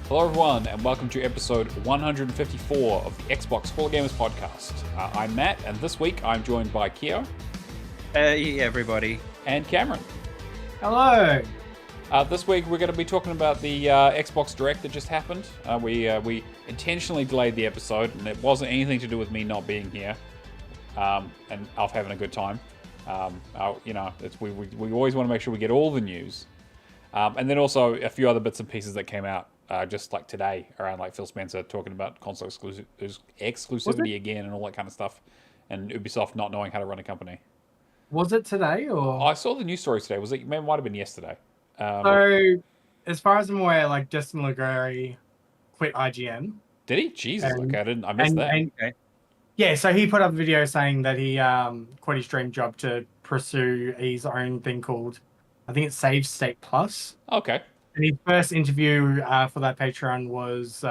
Hello everyone, and welcome to episode 154 of the Xbox Hall of Gamers podcast. I'm Matt, and this week I'm joined by Keo. Hey everybody. And Cameron. Hello. This week we're going to be talking about the Xbox Direct that just happened. We intentionally delayed the episode, and it wasn't anything to do with me not being here and Alf having a good time. We always want to make sure we get all the news. And then also a few other bits and pieces that came out just like today around like Phil Spencer talking about console exclusivity again and all that kind of stuff, and Ubisoft not knowing how to run a company. Was it today or? I saw the news story today. Was it? It might have been yesterday. So, as far as I'm aware, like Justin Legary quit IGN. Did he? Jesus, I missed that. Okay. Yeah, so he put up a video saying that he quit his dream job to pursue his own thing called, I think it's Save State Plus. Okay. And his first interview for that Patreon was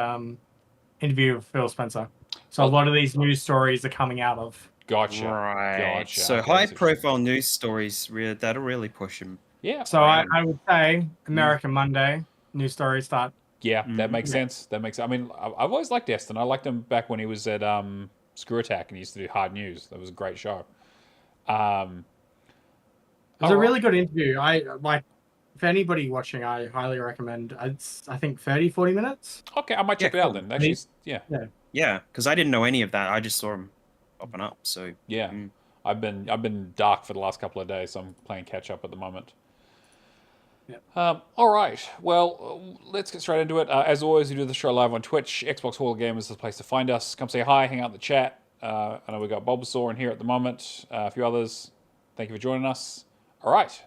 interview with Phil Spencer. So a lot of these news stories are coming out of. Gotcha. Right. Gotcha. So high-profile news stories, that'll really push him. Yeah. So I would say American Monday news stories start. Yeah, that makes sense. That makes. I mean, I've always liked Destin. I liked him back when he was at Screw Attack and he used to do Hard News. That was a great show. It was a really good interview. If anybody watching, I highly recommend. It's, I think, 30, 40 minutes. Okay, I might check it out then. Actually, Yeah, because I didn't know any of that. I just saw him popping up. So yeah, I've been dark for the last couple of days, so I'm playing catch up at the moment. Yeah. All right. Well, let's get straight into it. As always, we do the show live on Twitch. Xbox Hall of Gamers is the place to find us. Come say hi, hang out in the chat. I know we got Bulbasaur in here at the moment. A few others. Thank you for joining us. All right.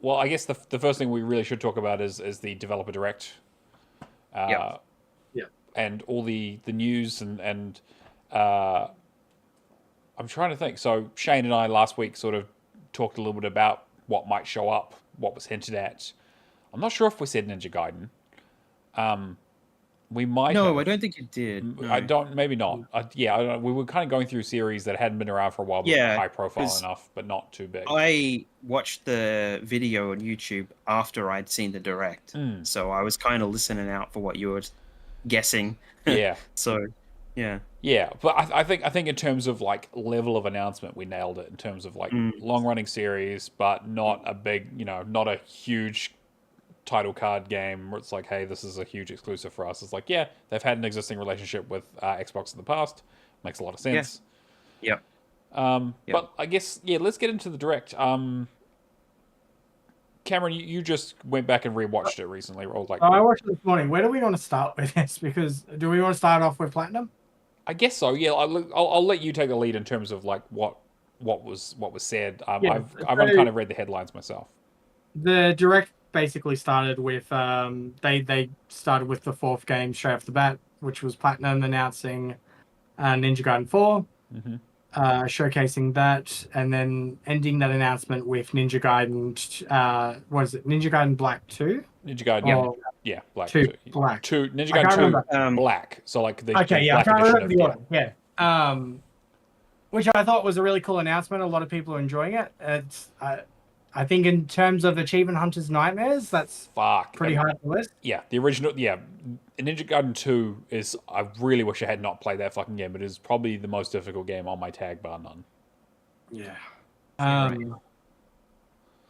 Well, I guess the first thing we really should talk about is the Developer Direct. Yeah. And all the news and I'm trying to think. So Shane and I last week sort of talked a little bit about what might show up, what was hinted at. I'm not sure if we said Ninja Gaiden. We might. No, have. I don't think you did. No. I don't. Maybe not. I don't know. We were kind of going through series that hadn't been around for a while, but were high profile enough, but not too big. I watched the video on YouTube after I'd seen the Direct, so I was kind of listening out for what you were guessing. Yeah. So, yeah. Yeah, but I think in terms of like level of announcement, we nailed it in terms of like long running series, but not a big, not a huge title card game where it's like, hey, this is a huge exclusive for us. It's like, yeah, they've had an existing relationship with Xbox in the past. Makes a lot of sense. Yeah. But I guess, let's get into the Direct. Cameron, you just went back and rewatched it recently. Or like, I watched it this morning. Where do we want to start with this? Because do we want to start off with Platinum? I guess so. Yeah, I'll let you take the lead in terms of like what was said. I've only kind of read the headlines myself. The Direct basically started with they started with the fourth game straight off the bat, which was Platinum announcing Ninja Gaiden 4, showcasing that, and then ending that announcement with Ninja Gaiden. What is it? Ninja Gaiden Black 2. Ninja Gaiden, yeah, Black 2. Black 2. Ninja Gaiden 2 Black. So like the okay, yeah, Black I'm trying to remember the order. Yeah. Which I thought was a really cool announcement. A lot of people are enjoying it. It's I think in terms of Achievement Hunter's Nightmares, that's pretty high on the list. Yeah, the original, Ninja Gaiden 2 is, I really wish I had not played that fucking game, but it is probably the most difficult game on my tag, bar none. Yeah.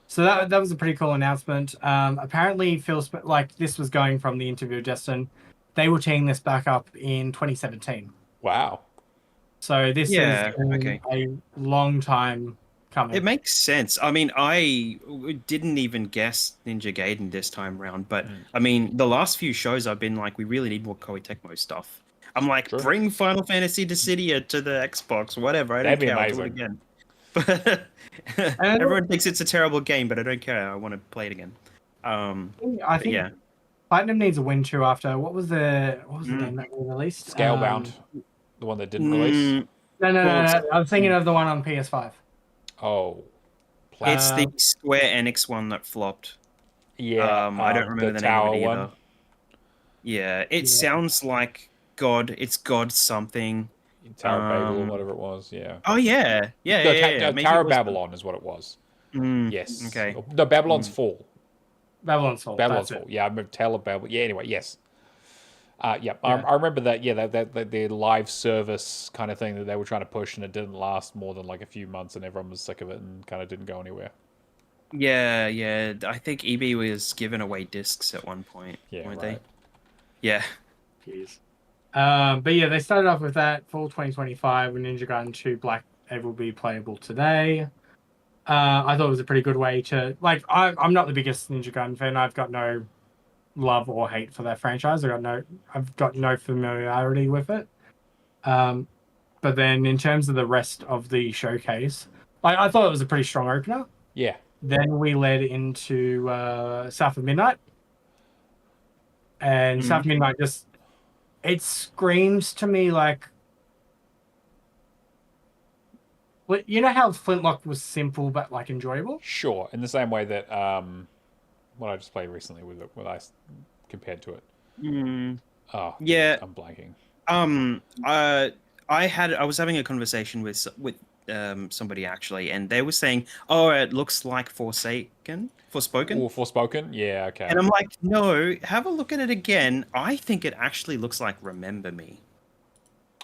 So that was a pretty cool announcement. Apparently, this was going from the interview with Justin. They were teeing this back up in 2017. Wow. So this is a long time coming. It makes sense. I mean, I didn't even guess Ninja Gaiden this time round, but I mean, the last few shows I've been like, we really need more Koei Tecmo stuff. I'm like, bring Final Fantasy Dissidia to the Xbox, whatever. I don't care. I'll do it again. But everyone thinks it's a terrible game, but I don't care. I want to play it again. I think Platinum needs a win too. After what was the game that we released? Scalebound, the one that didn't release. No. I'm thinking of the one on PS5. Oh, it's the Square Enix one that flopped. Yeah, I don't remember the name of it either. One. Yeah, it sounds like God. It's God something. Tower of Babel or whatever it was. Yeah. Oh yeah. Tower of Babylon is what it was. Yes. Okay. No, Babylon's Fall. Babylon's Fall. Babylon's That's Fall. it. Yeah, I remember Tale of Babylon. Yeah, anyway, yes. Yeah, Yeah. I remember that. Yeah, that the live service kind of thing that they were trying to push, and it didn't last more than like a few months, and everyone was sick of it, and kind of didn't go anywhere. Yeah, yeah. I think EB was giving away discs at one point, Yeah, weren't right. they? Yeah. Jeez. But yeah, they started off with that fall 2025 when Ninja Gaiden 2 Black will be playable today. I thought it was a pretty good way to I'm not the biggest Ninja Gaiden fan. I've got no love or hate for that franchise. I've got no familiarity with it. But then in terms of the rest of the showcase, I thought it was a pretty strong opener. Yeah. Then we led into South of Midnight. And South of Midnight it screams to me like, you know how Flintlock was simple but like enjoyable? Sure. In the same way that what I just played recently with I compared to it. Oh, Yeah. I'm blanking. I was having a conversation with somebody actually, and they were saying, "Oh, it looks like Forspoken." Or Forspoken? Yeah, okay. And I'm like, no, have a look at it again. I think it actually looks like Remember Me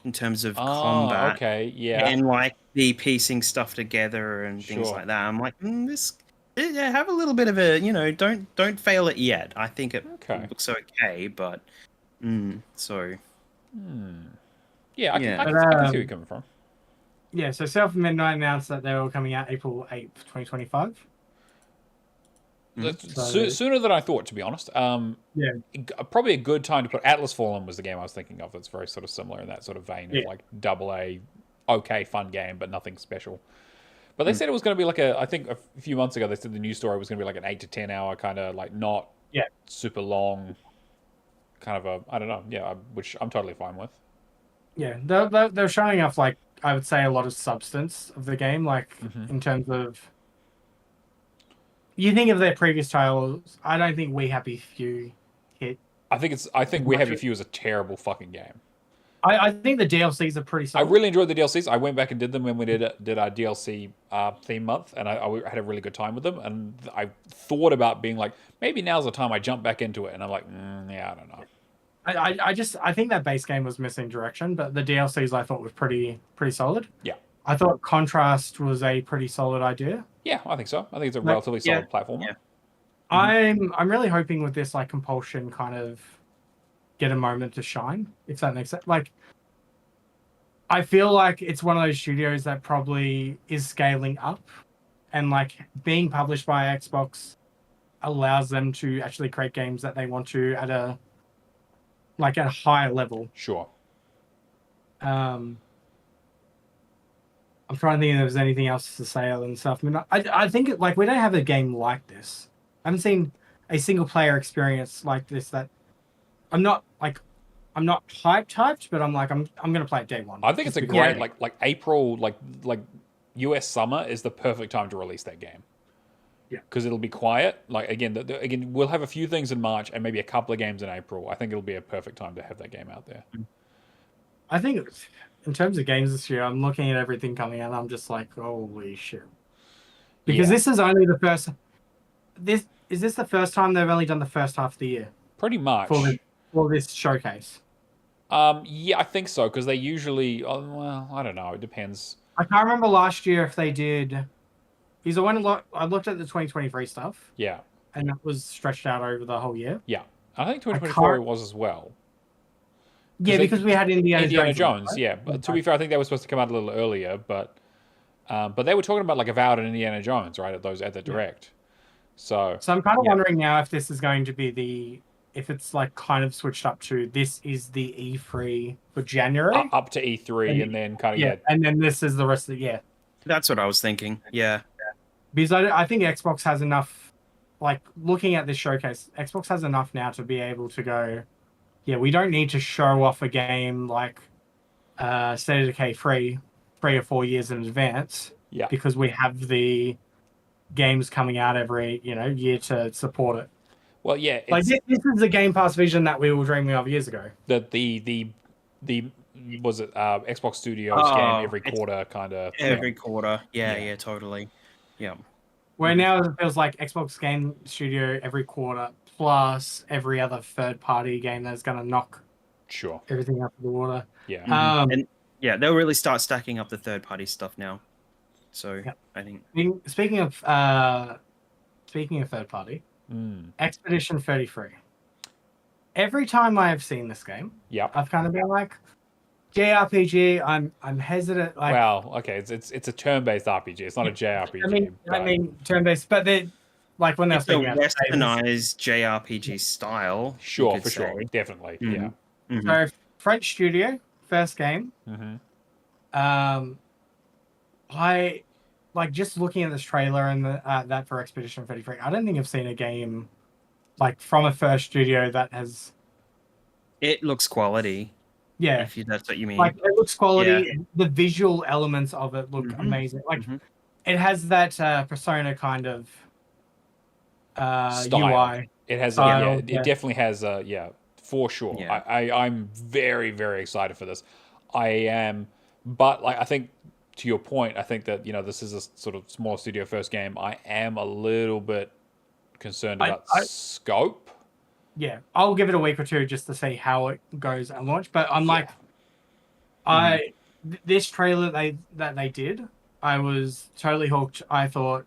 in terms of combat. Okay, yeah. And like the piecing stuff together and things like that. I'm like, have a little bit of a, don't fail it yet. I think it looks okay, but so. Yeah, I can see where you're coming from. Yeah, so South of Midnight announced that they were coming out April 8th, 2025. Sooner than I thought, to be honest. Yeah. Probably a good time to put Atlas Fallen was the game I was thinking of. That's very sort of similar in that sort of vein of like AA, okay, fun game, but nothing special. But they said it was going to be like I think a few months ago they said the news story was going to be like an 8 to 10 hour kind of like not super long, kind of I don't know, which I'm totally fine with. Yeah, they're showing off like I would say a lot of substance of the game, like in terms of. You think of their previous titles, I don't think We Happy Few hit. I think We Happy Few is a terrible fucking game. I think the DLCs are pretty solid. I really enjoyed the DLCs. I went back and did them when we did our DLC theme month, and I had a really good time with them. And I thought about being like, maybe now's the time I jump back into it. And I'm like, yeah, I don't know. I think that base game was missing direction, but the DLCs I thought were pretty solid. Yeah. I thought Contrast was a pretty solid idea. Yeah, I think so. I think it's a relatively solid platformer. Yeah. I'm really hoping with this like Compulsion kind of get a moment to shine, if that makes sense. Like, I feel like it's one of those studios that probably is scaling up, and like being published by Xbox allows them to actually create games that they want to at a higher level. Sure. I'm trying to think if there's anything else to say other than stuff. I mean, I think like we don't have a game like this. I haven't seen a single player experience like this that I'm not hyped, but I'm like I'm gonna play it day one. I think it's a great like April like US summer is the perfect time to release that game. Yeah, because it'll be quiet. Like again, we'll have a few things in March and maybe a couple of games in April. I think it'll be a perfect time to have that game out there. I think in terms of games this year, I'm looking at everything coming out. And I'm just like, holy shit! Because this is only the first. Is this the first time they've only done the first half of the year? Pretty much for this showcase. Yeah, I think so because they usually. Well, I don't know. It depends. I can't remember last year if they did. Because I looked at the 2023 stuff. Yeah. And that was stretched out over the whole year. Yeah, I think 2024 was as well. Yeah, because we had Indiana Jones. Right? Yeah, but to be fair, I think they were supposed to come out a little earlier, but they were talking about like Avowed and Indiana Jones, right? At the direct. So I'm kind of wondering now if this is going to be if it's like kind of switched up to this is the E3 for January up to E3 and then kind of and then this is the rest of the year. That's what I was thinking. Yeah. Because I think Xbox has enough, like looking at this showcase, Xbox has enough now to be able to go, yeah, we don't need to show off a game like State of Decay 3 or 4 years in advance. Yeah. Because we have the games coming out every year to support it. Well, yeah. Like this is the Game Pass vision that we were dreaming of years ago. The was it Xbox Studios game every quarter kind of every quarter. Yeah, totally. Yeah. Where now it feels like Xbox Game Studio every quarter, plus every other third-party game that's going to knock Sure. everything out of the water. Yeah. And yeah, they'll really start stacking up the third-party stuff now. So Yep. I think. Speaking of third-party, Expedition 33. Every time I have seen this game, I've kind of been like, JRPG. I'm hesitant. Like, well, okay, it's a turn-based RPG. It's not a JRPG. I mean turn-based, but they like when they're It's a speaking out. westernized JRPG style. Sure, for sure, definitely, yeah. So French studio, first game. I like just looking at this trailer and that for Expedition 33. I don't think I've seen a game like from a first studio that has. It looks quality. Yeah, if that's what you mean. Like it looks quality. Yeah. The visual elements of it look amazing. Like it has that Persona kind of UI. It has, style, it definitely has, for sure. Yeah. I'm very, very excited for this. I am, but like I think to your point, I think that this is a sort of small studio first game. I am a little bit concerned about scope. Yeah, I'll give it a week or two just to see how it goes at launch. But I'm like, this trailer that they did, I was totally hooked. I thought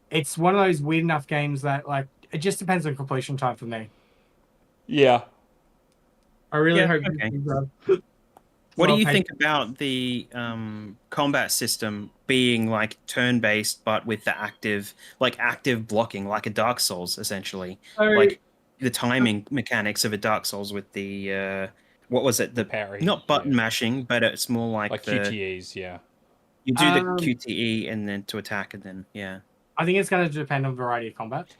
it's one of those weird enough games that like it just depends on completion time for me. Yeah, I really hope. Okay. What do you think about the combat system being like turn-based, but with the active blocking, like a Dark Souls, essentially? So, like the timing mechanics of a Dark Souls with the what was it? The parry, not button mashing, but it's more like the QTEs. Yeah, you do the QTE and then to attack, and then I think it's going to depend on variety of combat.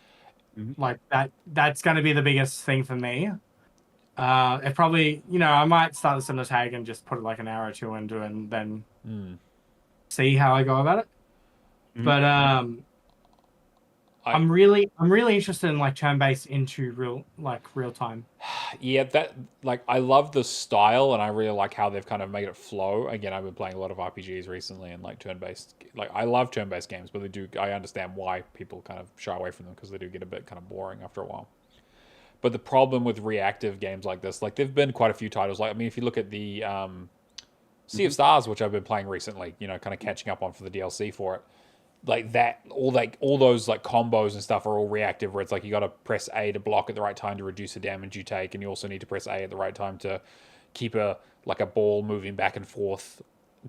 Like that's going to be the biggest thing for me. It probably, I might start the similar tag and just put like an arrow to into it and then see how I go about it. But I'm really interested in like turn-based into real time. Yeah, that like I love the style and I really like how they've kind of made it flow. Again, I've been playing a lot of RPGs recently and like turn-based. Like I love turn-based games, but I understand why people kind of shy away from them because they do get a bit kind of boring after a while. But the problem with reactive games like this, like there've been quite a few titles. Like I mean, if you look at the Sea of Stars, which I've been playing recently, kind of catching up on for the DLC for it. Like that, all those like combos and stuff are all reactive. Where it's like you got to press A to block at the right time to reduce the damage you take, and you also need to press A at the right time to keep a ball moving back and forth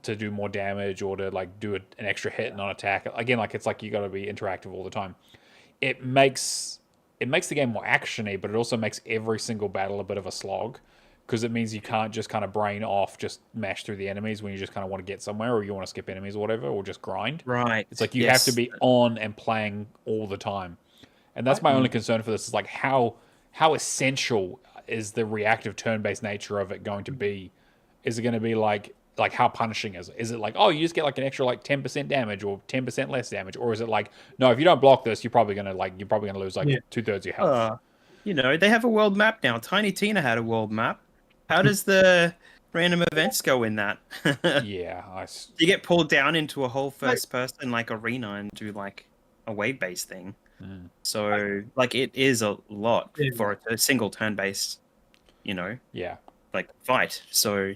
to do more damage or to like do an extra hit and on attack. Again, like it's like you got to be interactive all the time. It makes the game more actiony, but it also makes every single battle a bit of a slog. Because it means you can't just kind of brain off, just mash through the enemies when you just kind of want to get somewhere or you want to skip enemies or whatever, or just grind. Right. It's like you have to be on and playing all the time. And that's my only concern for this is like how essential is the reactive turn-based nature of it going to be? Is it going to be like how punishing is it? Is it like, oh, you just get like an extra like 10% damage or 10% less damage? Or is it like, no, if you don't block this, you're probably going to lose like 2/3 of your health. They have a world map now. Tiny Tina had a world map. How does the random events go in that? Yeah, you get pulled down into a whole first-person like arena and do like a wave-based thing. So like it is a lot for a single turn-based, like fight. So,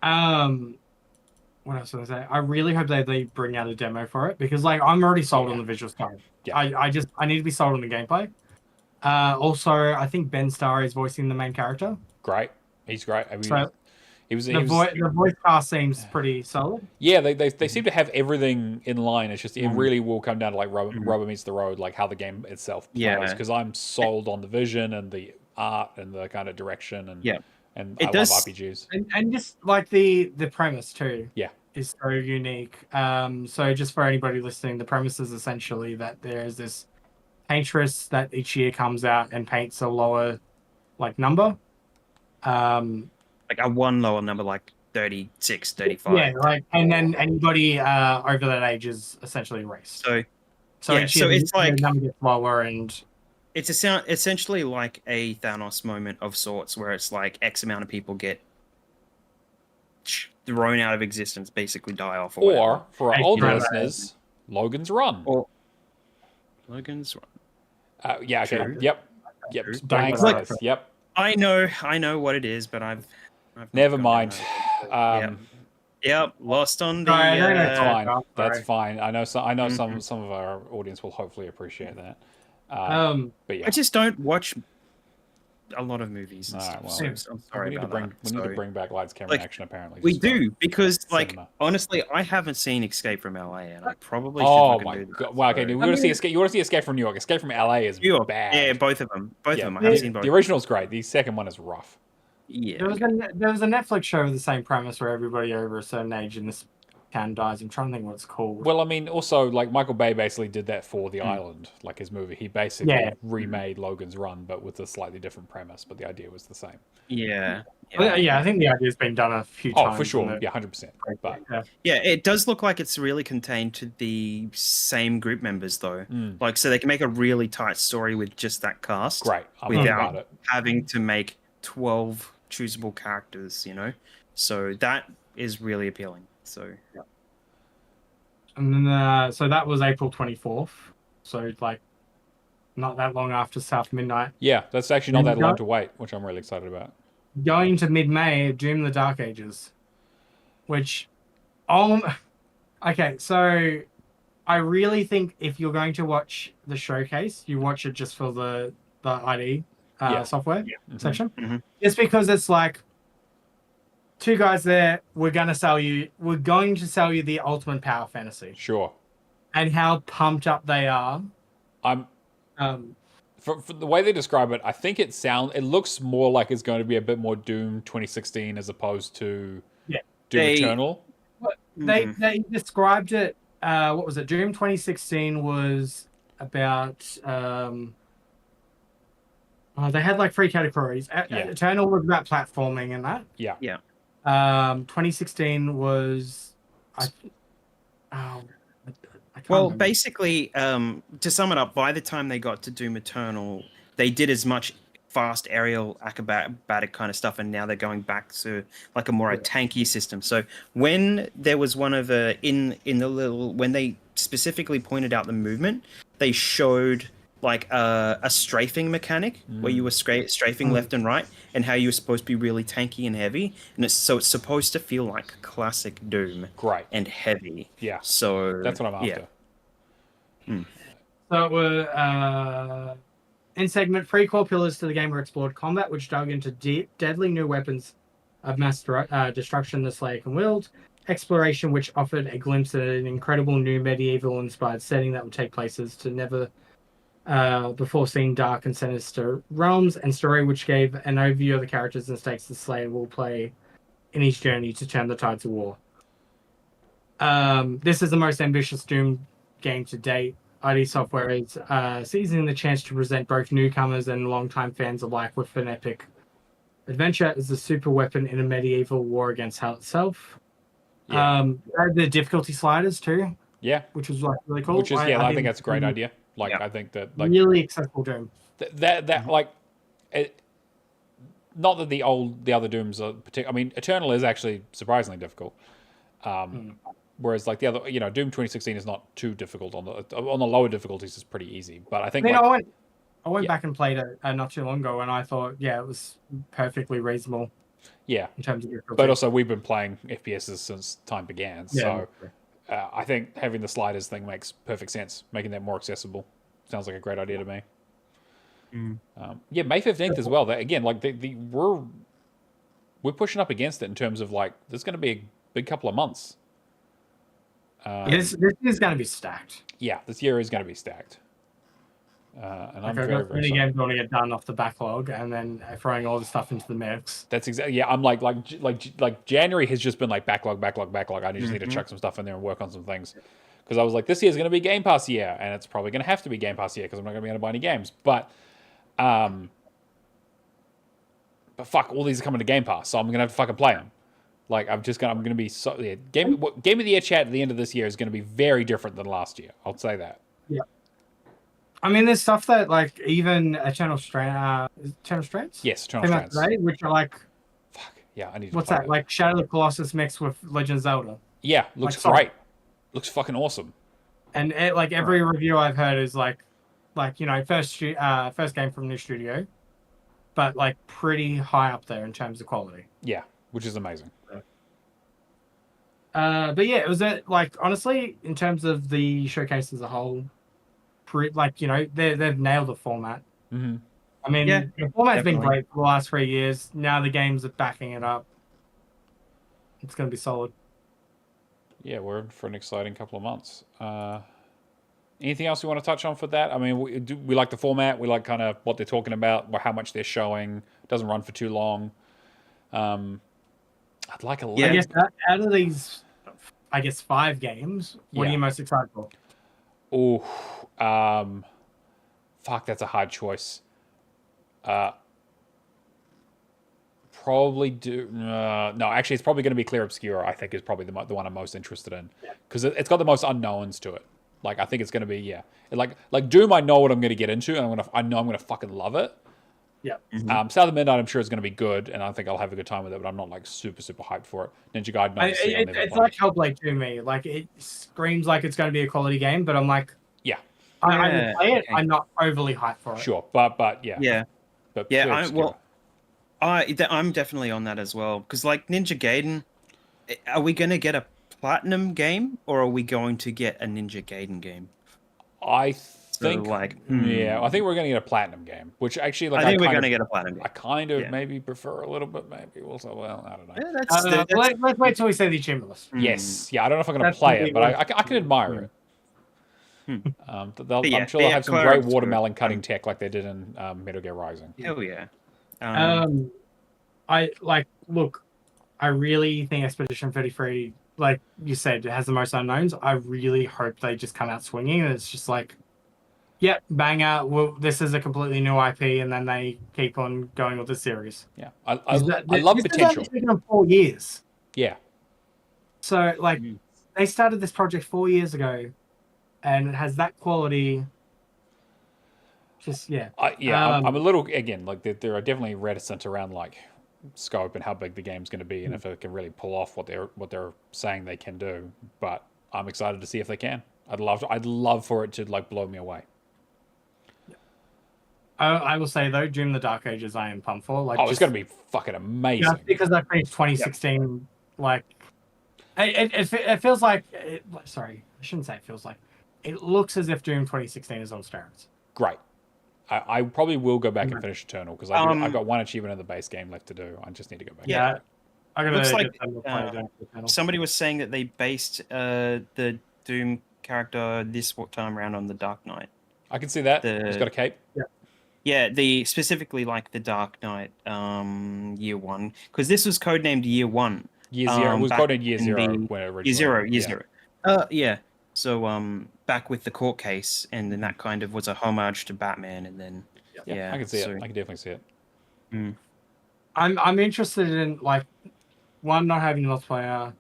what else was I say? I really hope they bring out a demo for it because like I'm already sold on the visual style. Yeah. I need to be sold on the gameplay. Also, I think Ben Starr is voicing the main character. Great. He's great. I mean, the voice cast seems pretty solid. Yeah, they seem to have everything in line. It's just it really will come down to like rubber meets the road, like how the game itself plays. Because I'm sold on the vision and the art and the kind of direction and I love RPGs and just like the premise too. Yeah, is so unique. So just for anybody listening, the premise is essentially that there's this paintress that each year comes out and paints a lower like number. Like a one lower number, like 36, 35. Yeah, like, and then anybody over that age is essentially erased. So it's like the number gets lower, and it's essentially like a Thanos moment of sorts, where it's like X amount of people get thrown out of existence, basically die off. Or for our older listeners, Logan's Run. Logan's Run. Yeah. Okay. True. Yep. True. Blank Like- says. Yep. I know what it is, but I've not Never gone mind. down that. Yep, lost on the. Sorry, I don't know. That's fine. Oh, That's sorry. fine. I know. I know Mhm. some of our audience will hopefully appreciate that. But yeah. I just don't watch a lot of movies and Alright, stuff. well, so I'm sorry we need about to that. we need to Sorry. bring back lights, camera, Like, and action. Apparently, We just for do because, like, cinema. honestly, I haven't seen Escape from LA, and I probably should Oh fucking my do that. god! Wow. Okay, so- you want to see Escape? You want to see Escape from New York? Escape from LA is New York. bad. Yeah, both of them. Both Yeah, of them. I have the, seen both. the original's great. The second one is rough. Yeah. There was a Netflix show with the same premise where everybody over a certain age in this town dies. I'm trying to think what it's called. Well, I mean, also like Michael Bay basically did that for The Island, like his movie. He basically remade Logan's Run, but with a slightly different premise. But the idea was the same. Yeah. Yeah, I think the idea's been done a few times. Oh, for sure. and Yeah, 100%. But Yeah, it does look like it's really contained to the same group members, though. Like, so they can make a really tight story with just that cast. great. I'm all about Without it. having to make 12 choosable characters, you know? So that is really appealing. So, And then, so that was April 24th. So, like, not that long after South Midnight. Yeah, that's actually not Then that long to wait, which I'm really excited about. Going to mid-May, Doom: The Dark Ages. Which, okay, so I really think if you're going to watch the showcase, you watch it just for the ID software section. Mhm. Just because it's like, two guys there, we're going to sell you the ultimate power fantasy. Sure. And how pumped up they are. I'm Um, for the way they describe it, I think it looks more like it's going to be a bit more Doom 2016 as opposed to Doom Eternal. They described it. What was it? Doom 2016 was about. They had like 3 categories. Eternal was about platforming and that. Yeah. 2016 was. I can't well, remember. basically, to sum it up, by the time they got to Doom Eternal, they did as much fast aerial acrobatic kind of stuff, and now they're going back to like a more tanky system. So when there was one of in the little when they specifically pointed out the movement, they showed like a strafing mechanic where you were strafing left and right, and how you were supposed to be really tanky and heavy, and it's supposed to feel like classic Doom, Great. and heavy. Yeah. So That's what I'm after. So it were in segment 3 core pillars to the game were explored: combat, which dug into deadly new weapons of mass destruction the Slayer can wield; exploration, which offered a glimpse at an incredible new medieval-inspired setting that would take places to never before seen dark and sinister realms; and story, which gave an overview of the characters and stakes the Slayer will play in his journey to turn the tides of war. This is the most ambitious Doom game to date. ID Software is seizing the chance to present both newcomers and longtime fans alike with an epic adventure as a super weapon in a medieval war against hell itself. The difficulty sliders too. Yeah. Which was like really cool. Which is I think that's a great idea. Like I think that like really accessible Doom. That like it, not that the other Dooms are particular. I mean, Eternal is actually surprisingly difficult. Whereas like the other, Doom 2016 is not too difficult on the lower difficulties. It's pretty easy. But I think I went back and played it not too long ago, and I thought, it was perfectly reasonable. Yeah, in terms of difficulty. But also, we've been playing FPSs since time began, so I think having the sliders thing makes perfect sense. Making that more accessible sounds like a great idea to me. May 15th as well. That again, like we're pushing up against it in terms of like there's going to be a big couple of months. This is going to be stacked. Yeah, this year is going to be stacked. And I'm very many games want to get done off the backlog, and then throwing all the stuff into the mix. That's exactly. Yeah, I'm like January has just been like backlog. I just need to chuck some stuff in there and work on some things because I was like, this year is going to be Game Pass year, and it's probably going to have to be Game Pass year because I'm not going to be able to buy any games. But fuck, all these are coming to Game Pass, so I'm going to have to fucking play them. Like I'm going to be Game of the Year chat at the end of this year is going to be very different than last year. I'll say that. Yeah. I mean, there's stuff that like even Eternal Strands. Yes, Eternal Strands. Today, which are like, fuck yeah, I need to. What's that? Like Shadow of the Colossus mixed with Legend of Zelda. Yeah, looks great. Looks fucking awesome. And every review I've heard is like, like first game from new studio, but like pretty high up there in terms of quality. Yeah, which is amazing. But yeah, it was like honestly in terms of the showcase as a whole, like they've nailed the format. Mm-hmm. I mean, Yeah, the format's been definitely. great for the last 3 years. Now the games are backing it up. It's going to be solid. Yeah, we're in for an exciting couple of months. Anything else you want to touch on for that? I mean, we like the format. We like kind of what they're talking about, or how much they're showing. It doesn't run for too long. I'd like a I little. guess out of these, 5 games, what are Yeah. you most excited for? Oh, fuck, that's a hard choice. Probably do no. Actually, it's probably going to be Clear Obscura. I think is probably the one I'm most interested in because it's got the most unknowns to it. Like I think it's going to be like Doom. I know what I'm going to get into, and I know I'm going to fucking love it. Yeah. South of Midnight, I'm sure is going to be good, and I think I'll have a good time with it. But I'm not like super hyped for it. Ninja Gaiden, obviously, I'll never It's play. like Hellblade to me. Like it screams like it's going to be a quality game, but I'm like, Yeah, I will play it. Okay. I'm not overly hyped for it. sure, but yeah, Yeah. but Yeah, Clear Obscura. I'm definitely on that as well because like Ninja Gaiden, are we going to get a platinum game or are we going to get a Ninja Gaiden game? I think, like, yeah, I think we're going to get a platinum game, which actually, like, I think we're going to get a platinum game. I kind of Yeah. maybe prefer a little bit. Maybe we'll say, well, I don't know. Yeah, Let's wait till we see the achievement list. Yes, yeah, I don't know if I'm going to That's play gonna it, be but worth I can admire it. yeah, I'm sure they'll have some Clear great Obscura. watermelon cutting tech like they did in Metal Gear Rising. Hell yeah. Look, I really think Expedition 33, like you said, it has the most unknowns. I really hope they just come out swinging and it's just like, yep, bang out. Well, this is a completely new IP, and then they keep on going with the series. Yeah, I love this potential. It's taken them 4 years. Yeah, So like, they started this project 4 years ago, and it has that quality. Just yeah. I'm a little again like there are definitely reticent around like scope and how big the game's going to be and if it can really pull off what they're saying they can do. But I'm excited to see if they can. I'd love for it to like blow me away. I will say though, Doom: The Dark Ages, I am pumped for. Like, it's going to be fucking amazing. Just because I finished 2016, like, it feels like. Sorry, I shouldn't say it feels like. It looks as if Doom 2016 is on steroids. Great. I probably will go back and finish Eternal because I've got one achievement in the base game left to do. I just need to go back. Yeah, I gotta looks like Eternal. somebody was saying that they based the Doom character this time around on the Dark Knight. I can see that. He's got a cape. Yeah, the specifically like the Dark Knight Year One because this was codenamed Year One. Year Zero. It was codenamed Year Zero when it originally. Year Zero. Yeah. So back with the court case, and then that kind of was a homage to Batman, and then yeah, I can see it. I can definitely see it. I'm interested in like one, not having multiplayer.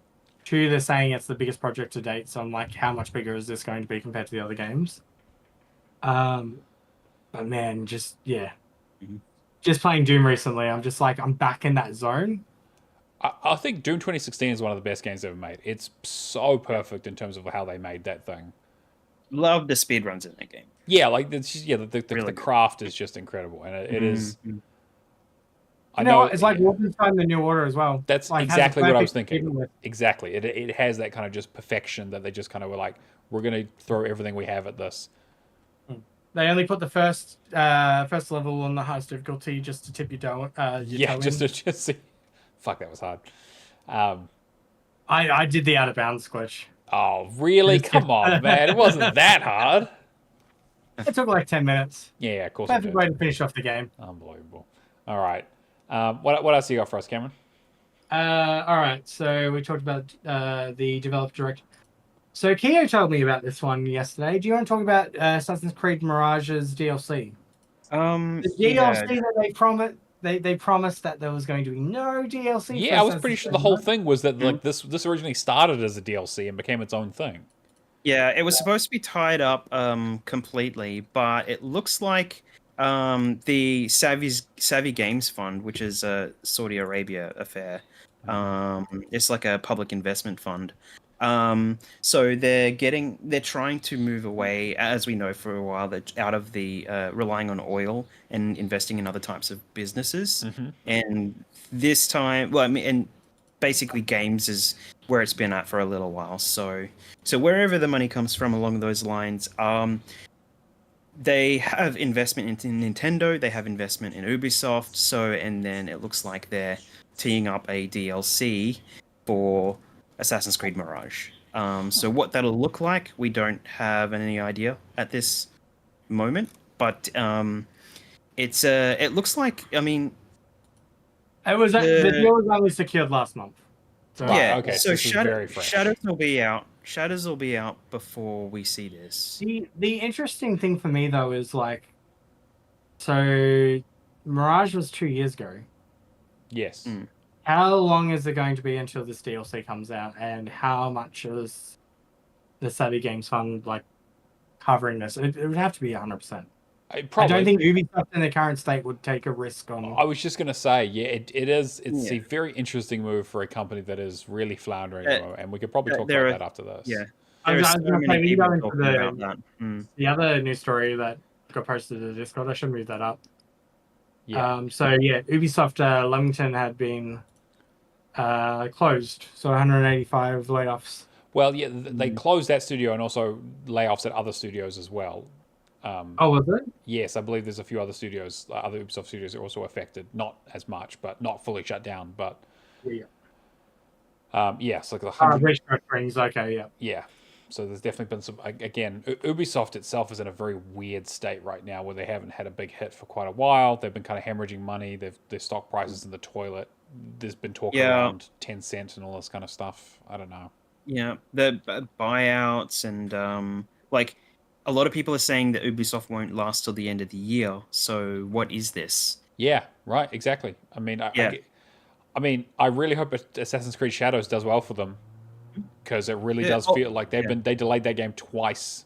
2, they're saying it's the biggest project to date. So I'm like, how much bigger is this going to be compared to the other games? But man, just just playing Doom recently, I'm just like I'm back in that zone. I think Doom 2016 is one of the best games ever made. It's so perfect in terms of how they made that thing. Love the speedruns in that game. Yeah, like the Really craft is just incredible, and it is. I know it's like Wolfenstein: The New Order as well. That's like, exactly what I was thinking. Exactly, it has that kind of just perfection that they just kind of were like, we're going to throw everything we have at this. They only put the first level on the highest difficulty just to tip your toe. Just to see. Fuck, that was hard. I did the out of bounds glitch. Oh, really? Come on, man! It wasn't that hard. It took like 10 minutes. Yeah, of course. Perfect way to finish off the game. Unbelievable. All right. What else you got for us, Cameron? All right. So we talked about the developer direct. So Keo told me about this one yesterday. Do you want to talk about Assassin's Creed Mirage's DLC? The DLC that they promised that there was going to be no DLC. Yeah, I was pretty sure the whole thing was that like this originally started as a DLC and became its own thing. Yeah, it was supposed to be tied up completely, but it looks like the Savvy Games Fund, which is a Saudi Arabia affair, it's like a public investment fund. So they're trying to move away, as we know for a while, that out of the relying on oil and investing in other types of businesses. And this time, well, I mean, and basically games is where it's been at for a little while. So wherever the money comes from along those lines, they have investment into Nintendo, they have investment in Ubisoft, and then it looks like they're teeing up a DLC for Assassin's Creed Mirage. So what that'll look like, we don't have any idea at this moment, but it looks like, I mean, the deal was only secured last month. So, yeah, okay, so this is very fresh. Shadows will be out. Shadows will be out before we see this. The interesting thing for me though is like, so Mirage was 2 years ago. Yes. How long is it going to be until this DLC comes out, and how much is the Saturday Games Fund like covering this? It would have to be 100%. I don't think Ubisoft in the current state would take a risk on. I was just going to say, yeah, it is. It's a very interesting move for a company that is really floundering, and we could probably talk about that after this. Yeah, I was going to say, we go into the other news story that got posted to the Discord. I should move that up. Yeah. So yeah, Ubisoft Leamington had been closed, so 185 layoffs. Well, yeah, they closed that studio and also layoffs at other studios as well. Was it? Yes, I believe there's a few other studios, other Ubisoft studios are also affected. Not as much, but not fully shut down. But yes, like the restructurings. Okay, yeah. Yeah, so there's definitely been some. Again, Ubisoft itself is in a very weird state right now, where they haven't had a big hit for quite a while. They've been kind of hemorrhaging money. Their stock prices in the toilet. There's been talk around 10 cents and all this kind of stuff. I don't know. Yeah, the buyouts and like. A lot of people are saying that Ubisoft won't last till the end of the year. So what is this? Yeah, right, exactly. I mean, I really hope Assassin's Creed Shadows does well for them, because it really does feel like they delayed that game twice,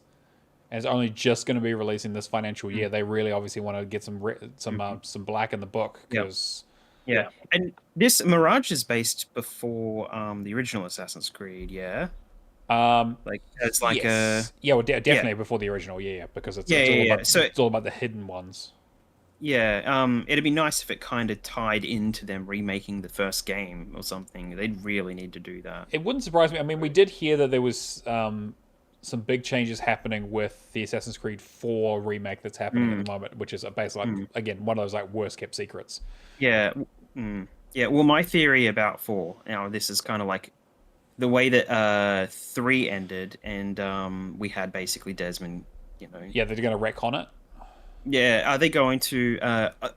and it's only just going to be releasing this financial year. They really obviously want to get some black in the book, because and this Mirage is based before the original Assassin's Creed. Yeah. Like it's like definitely before the original, because it's all about the hidden ones. Yeah, it'd be nice if it kind of tied into them remaking the first game or something. They'd really need to do that. It wouldn't surprise me. I mean, we did hear that there was some big changes happening with the Assassin's Creed 4 remake that's happening at the moment, which is basically again one of those like worst kept secrets. Yeah, yeah. Well, my theory about 4, this is kind of like the way that 3 ended, and we had basically Desmond, Yeah, they're going to retcon it? Yeah, are they going to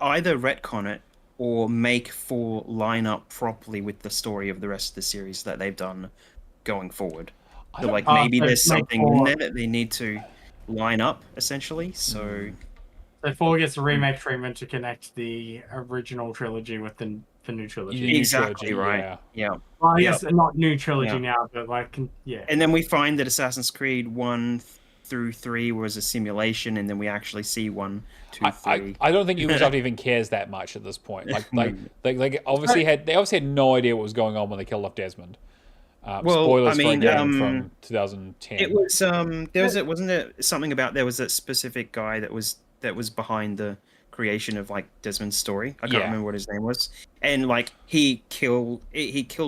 either retcon it or make 4 line up properly with the story of the rest of the series that they've done going forward? So, like, maybe there's something in there that they need to line up, essentially, so... So 4 gets a remake treatment to connect the original trilogy with the new trilogy. Exactly right. Yeah. Well, I guess not new trilogy now, but like And then we find that Assassin's Creed 1 through 3 was a simulation, and then we actually see 1, 2, 3. I don't think Ubisoft even cares that much at this point. They obviously had no idea what was going on when they killed off Desmond. Spoilers for a game from 2010. It was wasn't there something about there was a specific guy that was behind the creation of like Desmond's story. I can't remember what his name was, and like he killed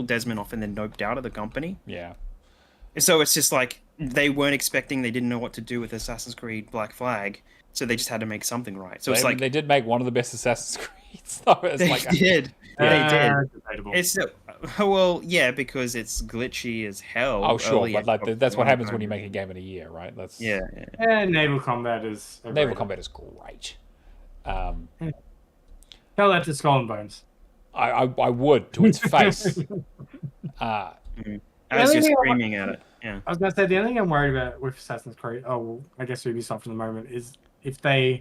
Desmond off and then noped out of the company. Yeah. So it's just like they weren't expecting, they didn't know what to do with Assassin's Creed Black Flag, so they just had to make something right. So it's like they did make one of the best Assassin's Creeds. So they did. It's because it's glitchy as hell. Oh sure, but like that's what happens when you make a game in a year, right? That's And naval combat is great. Tell that to Skull and Bones. I would, to its face. As you're screaming at it. Yeah. I was gonna say the only thing I'm worried about with Assassin's Creed, I guess Ubisoft at the moment, is if they're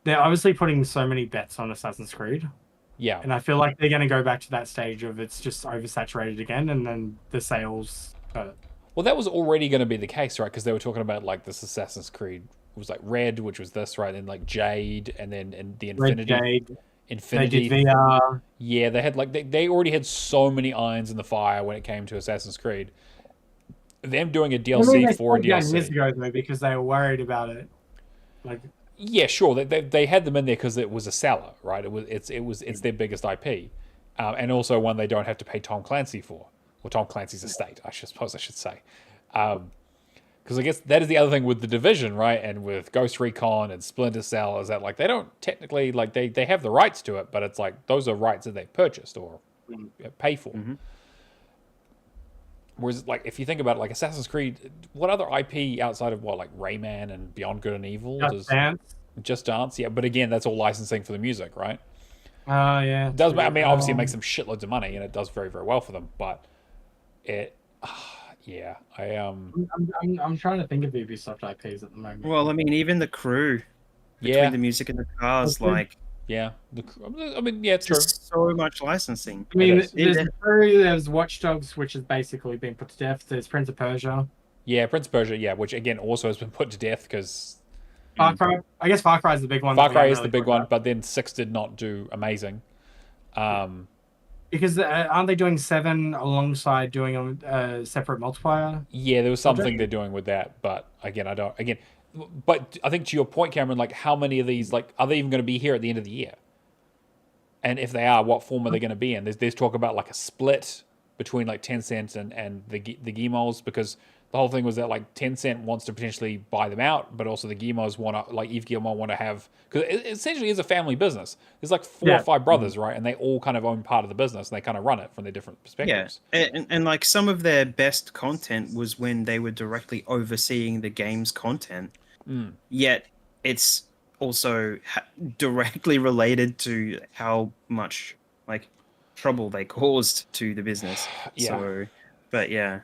obviously putting so many bets on Assassin's Creed. Yeah. And I feel like they're gonna go back to that stage of it's just oversaturated again, and then the sales. Well, that was already going to be the case, right? Because they were talking about like this Assassin's Creed. It was like Red, which was this, right? And like Jade, and then the Infinity. Red Jade. Infinity. They did VR. Yeah, they had like they already had so many irons in the fire when it came to Assassin's Creed. them doing a I mean, DLC they for a slowed down years DLC. ago though because they were worried about it. Like, Yeah, sure. They had them in there because it was a seller, right? It's their biggest IP, and also one they don't have to pay Tom Clancy for, or Tom Clancy's estate, I suppose I should say. Because I guess that is the other thing with the Division, right? And with Ghost Recon and Splinter Cell is that like they don't technically like they have the rights to it, but it's like those are rights that they purchased or pay for. Mm-hmm. Whereas like if you think about it, like Assassin's Creed, what other IP outside of what like Rayman and Beyond Good and Evil Just Dance. Just Dance? Yeah, but again, that's all licensing for the music, right? Oh yeah. It does true. I mean obviously it makes them shitloads of money and it does very very well for them, but it yeah I'm trying to think of Ubisoft IPs at the moment. Well, I mean, even the crew between yeah the music and the cars, Okay. like yeah I mean yeah it's true. just so much licensing. I mean, It is. there's the crew, there's Watch Dogs, which has basically been put to death. There's Prince of Persia. Yeah, Prince of Persia, yeah, which again also has been put to death because Far Cry. I guess Far Cry is the big one. Far that we Cry haven't is the really big talked one, about. but then 6 did not do amazing. Because aren't they doing 7 alongside doing a separate multiplayer? Yeah, there was something Okay. they're doing with that, but again, but I think to your point, Cameron, like how many of these, like, are they even going to be here at the end of the year? And if they are, what form are they going to be in? There's talk about like a split between like Tencent and the Guillemets, because the whole thing was that like Tencent wants to potentially buy them out, but also the Guillemets want to, like Yves Guillemot want to have, because it essentially is a family business. There's like 4 or 5 brothers, right? And they all kind of own part of the business and they kind of run it from their different Yeah, perspectives. and like some of their best content was when they were directly overseeing the game's content. Yet it's also directly related to how much like trouble they caused to the business. Yeah. So, but yeah.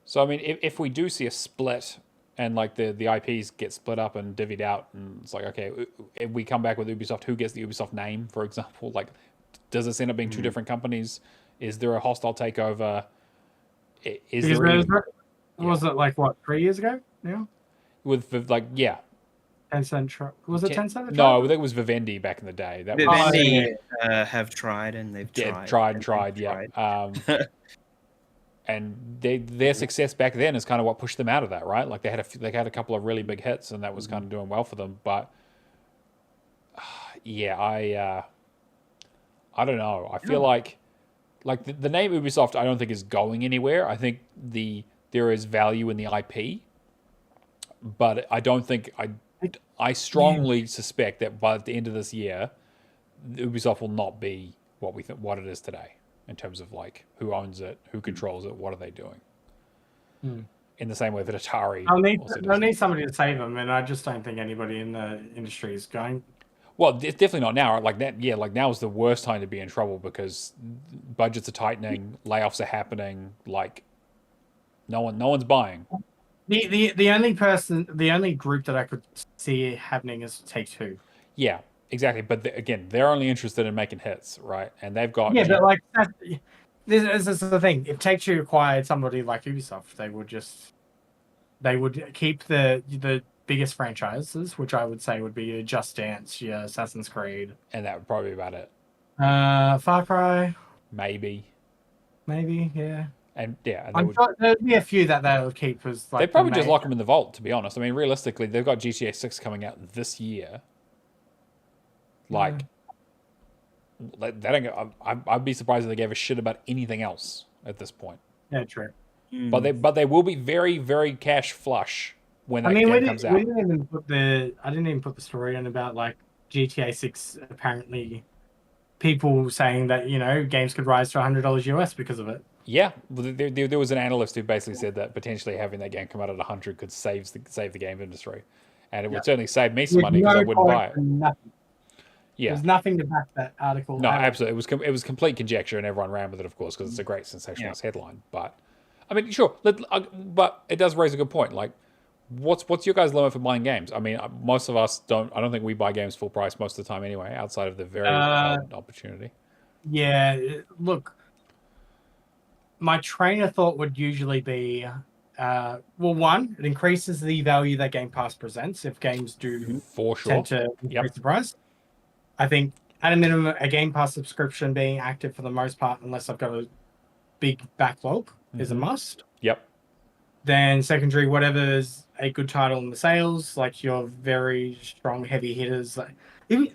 So I mean, if we do see a split and like the IPs get split up and divvied out, and it's like, okay, if we come back with Ubisoft, who gets the Ubisoft name, for example? Like, does this end up being 2 different companies? Is there a hostile takeover? Is Because there even, was it like what 3 years ago? Yeah, with like yeah? Tencent. Was it Tencent? No, I think it was Vivendi back in the day. That was Vivendi have tried and they've tried and tried. Yeah. And their success back then is kind of what pushed them out of that, right? Like they had a couple of really big hits, and that was kind of doing well for them. But yeah, I don't know. I feel like the name Ubisoft, I don't think is going anywhere. I think there is value in the IP, but I don't think I strongly suspect that by the end of this year, Ubisoft will not be what it is today. In terms of like who owns it, who controls it, what are they doing? In the same way that Atari. They'll need somebody to save them, and I just don't think anybody in the industry is going. Well, it's definitely not now. Like that, yeah. Like now is the worst time to be in trouble because budgets are tightening, layoffs are happening. Like no one's buying. The only group that I could see happening is Take-Two. Yeah, exactly. But again, they're only interested in making hits, right? And they've got But like this is the thing. If Take-Two acquired somebody like Ubisoft, they would keep the biggest franchises, which I would say would be your Just Dance, your Assassin's Creed, and that would probably be about it. Far Cry, maybe, yeah. And yeah, I'm sure there'd be a few that they'll keep as like. They'd probably just lock them in the vault, to be honest. I mean, realistically, they've got GTA 6 coming out this year. Like, I'd be surprised if they gave a shit about anything else at this point. Yeah, true. But they will be very, very cash flush when that game comes out. I didn't even put the story in about like GTA 6. Apparently, people saying that games could rise to $100 US because of it. Yeah, there was an analyst who basically said that potentially having that game come out at 100 could save the game industry, and it would certainly save me some money because I wouldn't buy it. Nothing. Yeah, there's nothing to back that article. No, absolutely, it was complete conjecture, and everyone ran with it, of course, because it's a great sensationalist headline. But I mean, sure, but it does raise a good point. Like, what's your guys' limit for buying games? I mean, most of us don't. I don't think we buy games full price most of the time anyway, outside of the very odd opportunity. Yeah, look. My train of thought would usually be, one, it increases the value that Game Pass presents if games do for sure tend to increase the price. I think at a minimum, a Game Pass subscription being active for the most part, unless I've got a big backlog, is a must. Yep. Then secondary, whatever's a good title in the sales, like your very strong heavy hitters. Like,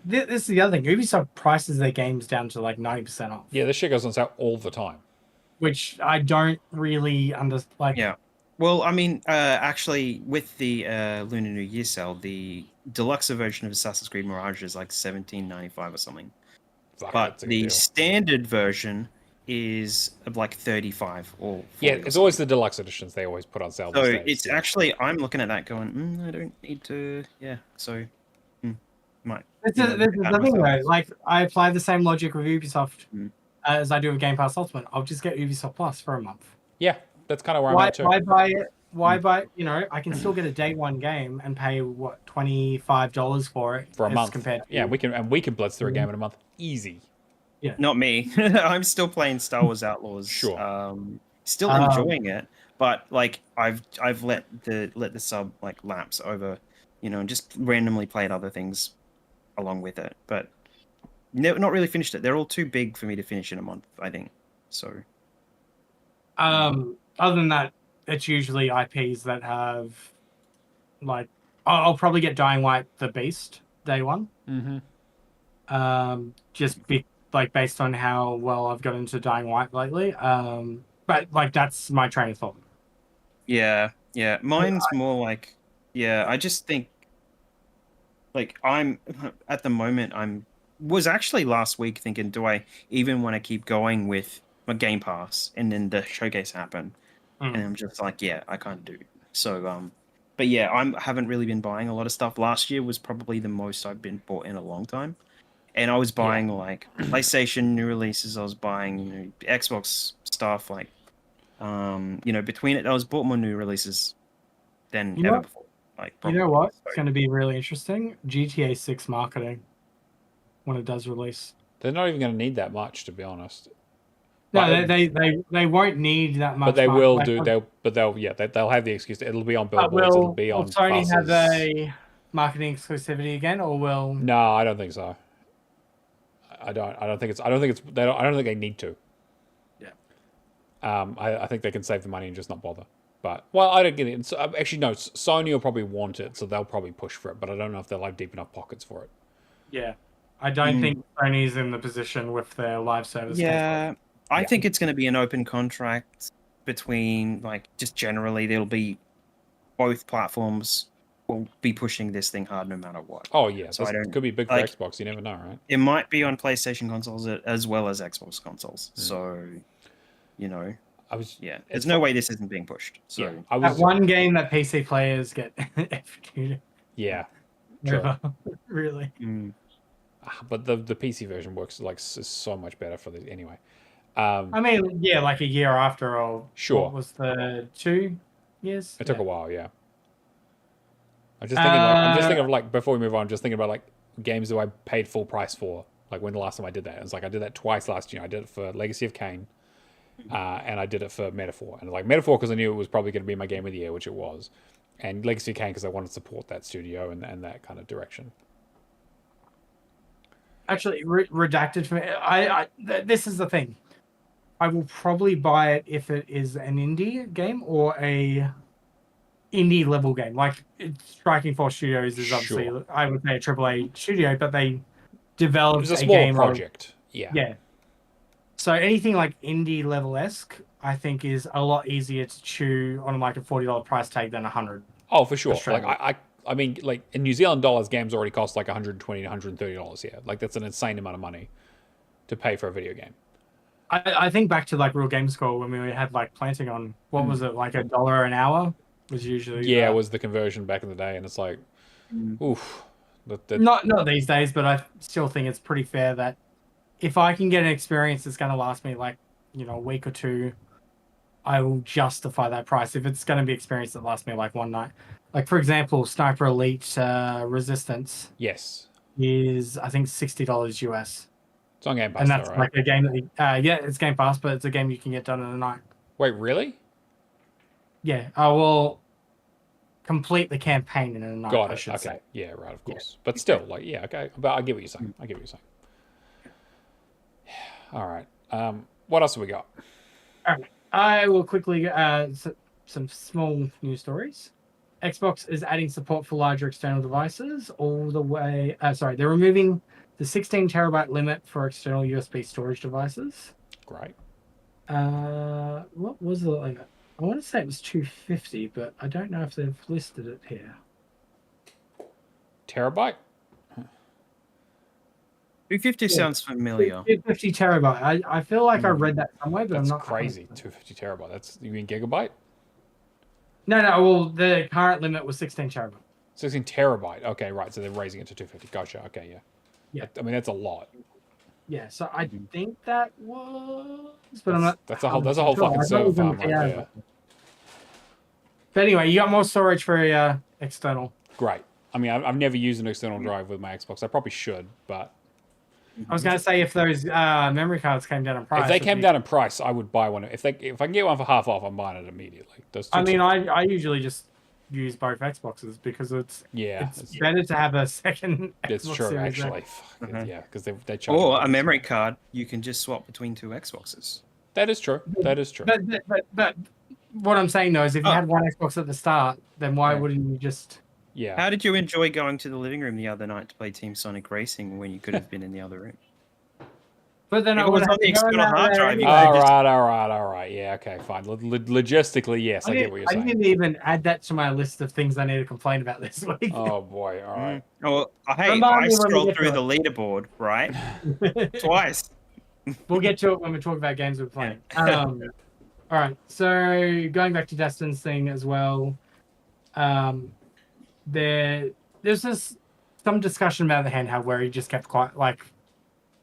this is the other thing. Ubisoft prices their games down to like 90% off. Yeah, this shit goes on sale all the time. Which I don't really understand. Like, Yeah. Well, I mean, actually, with the Lunar New Year sale, the deluxe version of Assassin's Creed Mirage is like $17.95 or something. Fuck, But that's a good the deal. standard version is like 35 or 40 Yeah, or it's always something. the deluxe editions they always put on sale So these days. it's yeah. actually, I'm looking at that going, I don't need to, yeah. So, might. this you is know, this look is at the that thing, myself. though. Like, I apply the same logic with Ubisoft Mm. as I do with Game Pass Ultimate. I'll just get Ubisoft Plus for a month. Yeah, that's kind of where I'm Why, at too. why buy it? Why buy? You know, I can still get a day one game and pay what $25 for it For a as month. compared to Yeah, we can blitz through a game in a month. Easy. Not me. I'm still playing Star Wars Outlaws. Sure. Still enjoying it, but like I've let the sub like lapse over, and just randomly played other things along with it, but not really finished it. They're all too big for me to finish in a month, I think. So. Other than that, it's usually IPs that have, like, I'll probably get Dying Light the Beast day one. Mm-hmm. Just be like based on how well I've got into Dying Light lately. But like that's my train of thought. Yeah. Mine's more like, I just think, like, I'm at the moment was actually last week thinking, do I even want to keep going with my Game Pass? And then the showcase happened, and I'm just like, I kind of do. So, but yeah, haven't really been buying a lot of stuff. Last year was probably the most I've been bought in a long time, and I was buying like PlayStation new releases. I was buying Xbox stuff. Like, between it, I was bought more new releases than ever before. Like, you know probably. what? It's going to be really interesting. GTA 6 marketing when it does release. They're not even going to need that much, to be honest. No, they won't need that much. But they will do. Like, They'll have the excuse. It'll be on but billboards. It'll be will on Sony have buses. a marketing exclusivity again, or will? No, I don't think so. I don't think it's. I don't think they need to. Yeah. I think they can save the money and just not bother. But I don't get it. So, actually, no. Sony will probably want it, so they'll probably push for it. But I don't know if they'll have deep enough pockets for it. Yeah, I don't think Sony's in the position with their live service. Yeah, I think it's going to be an open contract between, like, just generally there'll be both platforms will be pushing this thing hard no matter what. Oh yeah, so it could be big for Xbox. You never know, right? It might be on PlayStation consoles as well as Xbox consoles. So, there's no way this isn't being pushed. So that one game that PC players get executed. Yeah, true. Really. But the PC version works is so much better for the anyway. I mean, like a year after, or sure. What was the 2 years? It took a while, yeah. I'm just thinking of before we move on, I'm just thinking about games that I paid full price for. Like when the last time I did that, it was I did that twice last year. I did it for Legacy of Kain, and I did it for Metaphor. And Metaphor because I knew it was probably going to be my game of the year, which it was, and Legacy of Kain because I wanted to support that studio and that kind of direction. Actually, redacted for me. This is the thing. I will probably buy it if it is an indie game or a indie level game. Like Striking Force Studios is obviously, I would say, a AAA studio, but they developed a small project. Yeah. So anything like indie level-esque, I think, is a lot easier to chew on like a $40 price tag than $100. Oh, for sure. I mean, in New Zealand dollars, games already cost like $120 to $130 here. That's an insane amount of money to pay for a video game. I think back to Real Game Score when we had Planting on, what was it, like $1 an hour was usually. Yeah, it was the conversion back in the day, and it's oof. Not these days, but I still think it's pretty fair that if I can get an experience that's going to last me a week or two, I will justify that price. If it's going to be experience that lasts me one night. For example, Sniper Elite Resistance. Yes. Is, I think, $60 US. It's on Game Pass, and that's though, right? a game that, it's Game Pass, but it's a game you can get done in a night. Wait, really? Yeah. I will complete the campaign in a night. Got it. Okay. Yeah, right, of course. But still, okay. But I get what you're saying. All right. What else have we got? All right. I will quickly some small news stories. Xbox is adding support for larger external devices all the way. They're removing the 16 terabyte limit for external USB storage devices. Great. What was the limit? I want to say it was 250, but I don't know if they've listed it here. Terabyte? 250 sounds familiar. 250 terabyte. I feel like I read that somewhere, but That's I'm not crazy. 250 terabyte. That's, you mean gigabyte? No. Well, the current limit was 16 terabyte. 16 terabyte. Okay, right. So they're raising it to 250. Gotcha. Okay, yeah. Yeah. I mean, that's a lot. Yeah, so I think that was, but I'm not. That's a whole fucking server farm right there. But anyway, you got more storage for external. Great. I mean, I've never used an external drive with my Xbox. I probably should, but I was going to say if those memory cards came down in price. if they came down in price, I would buy one. If I can get one for half off, I'm buying it immediately. I usually just use both Xboxes because it's better to have a second. It's Xbox true, Series actually. X. Yeah, because they charge. Or a memory card, you can just swap between two Xboxes. That is true. That is true. But what I'm saying though is if you had one Xbox at the start, then why wouldn't you just? Yeah. How did you enjoy going to the living room the other night to play Team Sonic Racing when you could have been in the other room? But then It was on the external hard drive. All right. Yeah, okay, fine. Logistically, yes, I get what you're saying. I didn't even add that to my list of things I need to complain about this week. Oh boy, all right. Oh, hey, I scrolled through the leaderboard, right? Twice. We'll get to it when we talk about games we're playing. All right, so going back to Destin's thing as well, there's some discussion about the handheld where he just kept quiet, like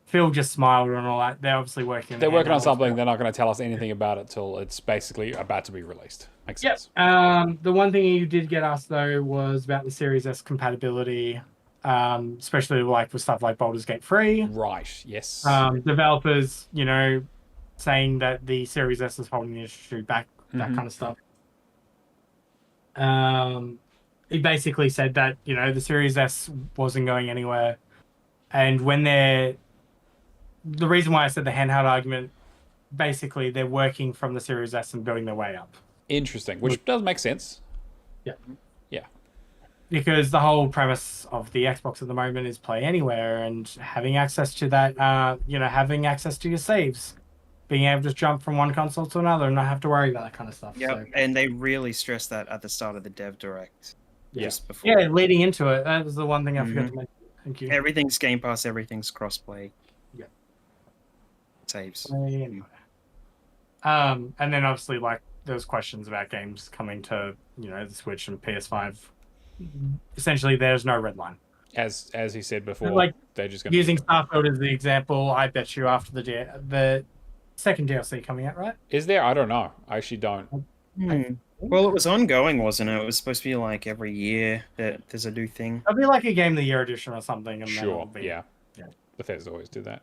Phil just smiled and all that. They're obviously working. They're working on something. They're not going to tell us anything about it till it's basically about to be released. Makes sense. The one thing you did get asked though was about the Series S compatibility, especially like with stuff like Baldur's Gate 3. Right. Yes. Developers, saying that the Series S is holding the industry back, that kind of stuff. He basically said that the Series S wasn't going anywhere, and when the reason why I said the handheld argument, basically they're working from the Series S and building their way up. Interesting, which does make sense. Yeah. Yeah. Because the whole premise of the Xbox at the moment is play anywhere and having access to that, having access to your saves, being able to jump from one console to another and not have to worry about that kind of stuff. Yeah, so. And they really stressed that at the start of the Dev Direct. Just before. Yeah, leading into it, that was the one thing I forgot to mention. Thank you. Everything's Game Pass, everything's crossplay. Yeah. Saves. Anyway. And then obviously, like, there was questions about games coming to, the Switch and PS5. Essentially, there's no red line. As he said before, like, they're just going to... Using Starfield as the example, I bet you after the second DLC coming out, right? Is there? I don't know. I actually don't. Well, it was ongoing, wasn't it? It was supposed to be like every year that there's a new thing. It'll be like a Game of the Year edition or something. And sure, yeah. Bethesda always do that.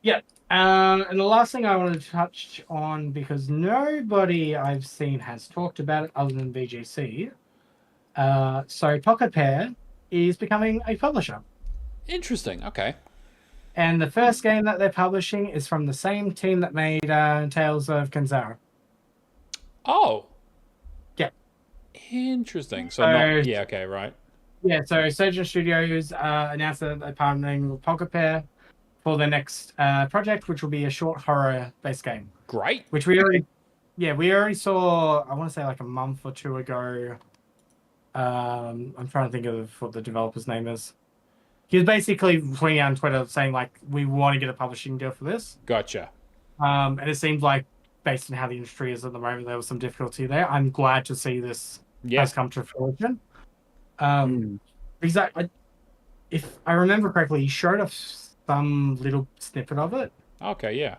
Yeah. And the last thing I wanted to touch on, because nobody I've seen has talked about it other than VGC. So Pocketpair is becoming a publisher. Interesting. Okay. And the first game that they're publishing is from the same team that made Tales of Kanzara. Oh. Yeah. Interesting. So not... Yeah, okay, right. Yeah, so Surgeon Studios announced that they're partnering with Pocketpair for their next project, which will be a short horror-based game. Great. Which we already saw, I want to say like a month or two ago. I'm trying to think of what the developer's name is. He was basically tweeting out on Twitter saying, like, we want to get a publishing deal for this. Gotcha. And it seems like, based on how the industry is at the moment, there was some difficulty there. I'm glad to see this has come to fruition. Because if I remember correctly, he showed us some little snippet of it. Okay, yeah.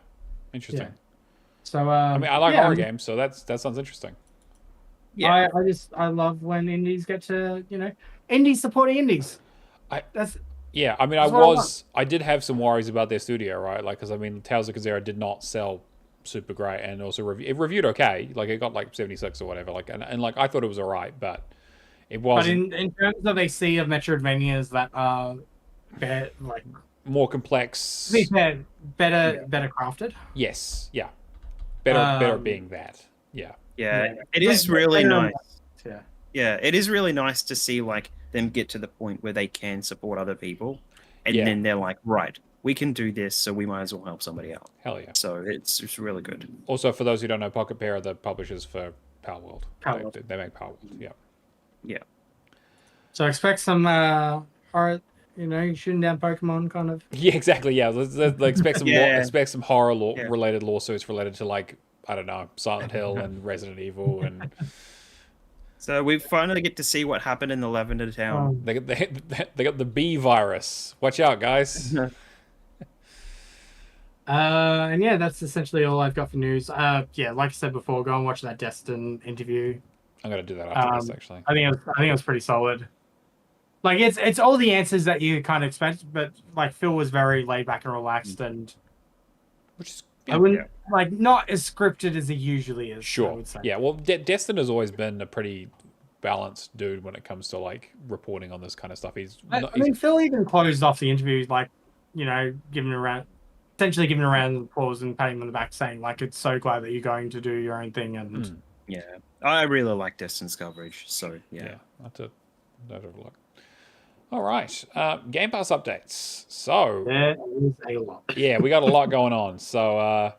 Interesting. Yeah. So, I mean, I like horror games, so that sounds interesting. Yeah. I love when indies get to, indies supporting indies. Yeah, I mean, I did have some worries about their studio, right? Like, because I mean, Tales of Kanzara did not sell super great, and also it reviewed okay. Like, it got like 76 or whatever. Like, and like I thought it was alright, but it wasn't. But in terms of a sea of Metroidvanias that are better, like more complex, better crafted. Yes, yeah, better at being that. Yeah. Yeah, it is really nice. Yeah. Yeah, it is really nice to see like them get to the point where they can support other people, and Yeah. then they're like, right, we can do this, so we might as well help somebody out. Hell yeah. So it's really good. Also, for those who don't know, Pocketpair are the publishers for Power World. Power They make Power World. Yeah. Yeah. So expect some, horror, shooting down Pokemon kind of. Yeah, exactly. Yeah, let's expect some Yeah. expect some horror Yeah. related lawsuits related to like I don't know Silent Hill and Resident Evil and So we finally get to see what happened in the Lavender Town. they got the bee virus. Watch out, guys. And yeah, that's essentially all I've got for news. Yeah, like I said before, go and watch that Destin interview. I'm gonna do that after this actually. I think it was pretty solid. Like it's all the answers that you kind of expect, but like Phil was very laid back and relaxed, and Which is I wouldn't like not as scripted as he usually is. I sure. would say. Yeah. Well, Destin has always been a pretty balanced dude when it comes to like reporting on this kind of stuff. I mean, Phil even closed off the interview, like essentially giving a round of applause and patting him on the back, saying like, "It's so glad that you're going to do your own thing." And Yeah, I really like Destin's coverage. So yeah. Not to overlook. All right, Game Pass updates. So there is a lot. yeah, we got a lot going on. So,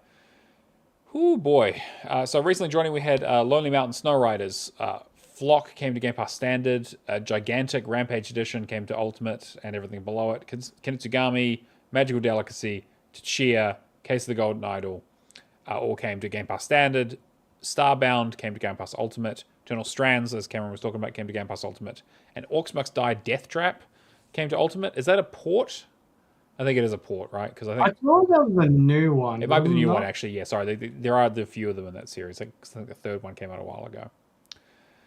oh boy. So recently joining, we had Lonely Mountain Snow Riders. Flock came to Game Pass Standard. Gigantic Rampage Edition came to Ultimate and everything below it. Kinetsugami, Magical Delicacy, Tchia, Case of the Golden Idol, all came to Game Pass Standard. Starbound came to Game Pass Ultimate. Eternal Strands, as Cameron was talking about, came to Game Pass Ultimate. And Orcs Must Die Death Trap came to Ultimate. Is that a port? I think it is a port, right? Because I thought that was a new one. it might be the new one, actually. Yeah, sorry. There are a few of them in that series. I think the third one came out a while ago.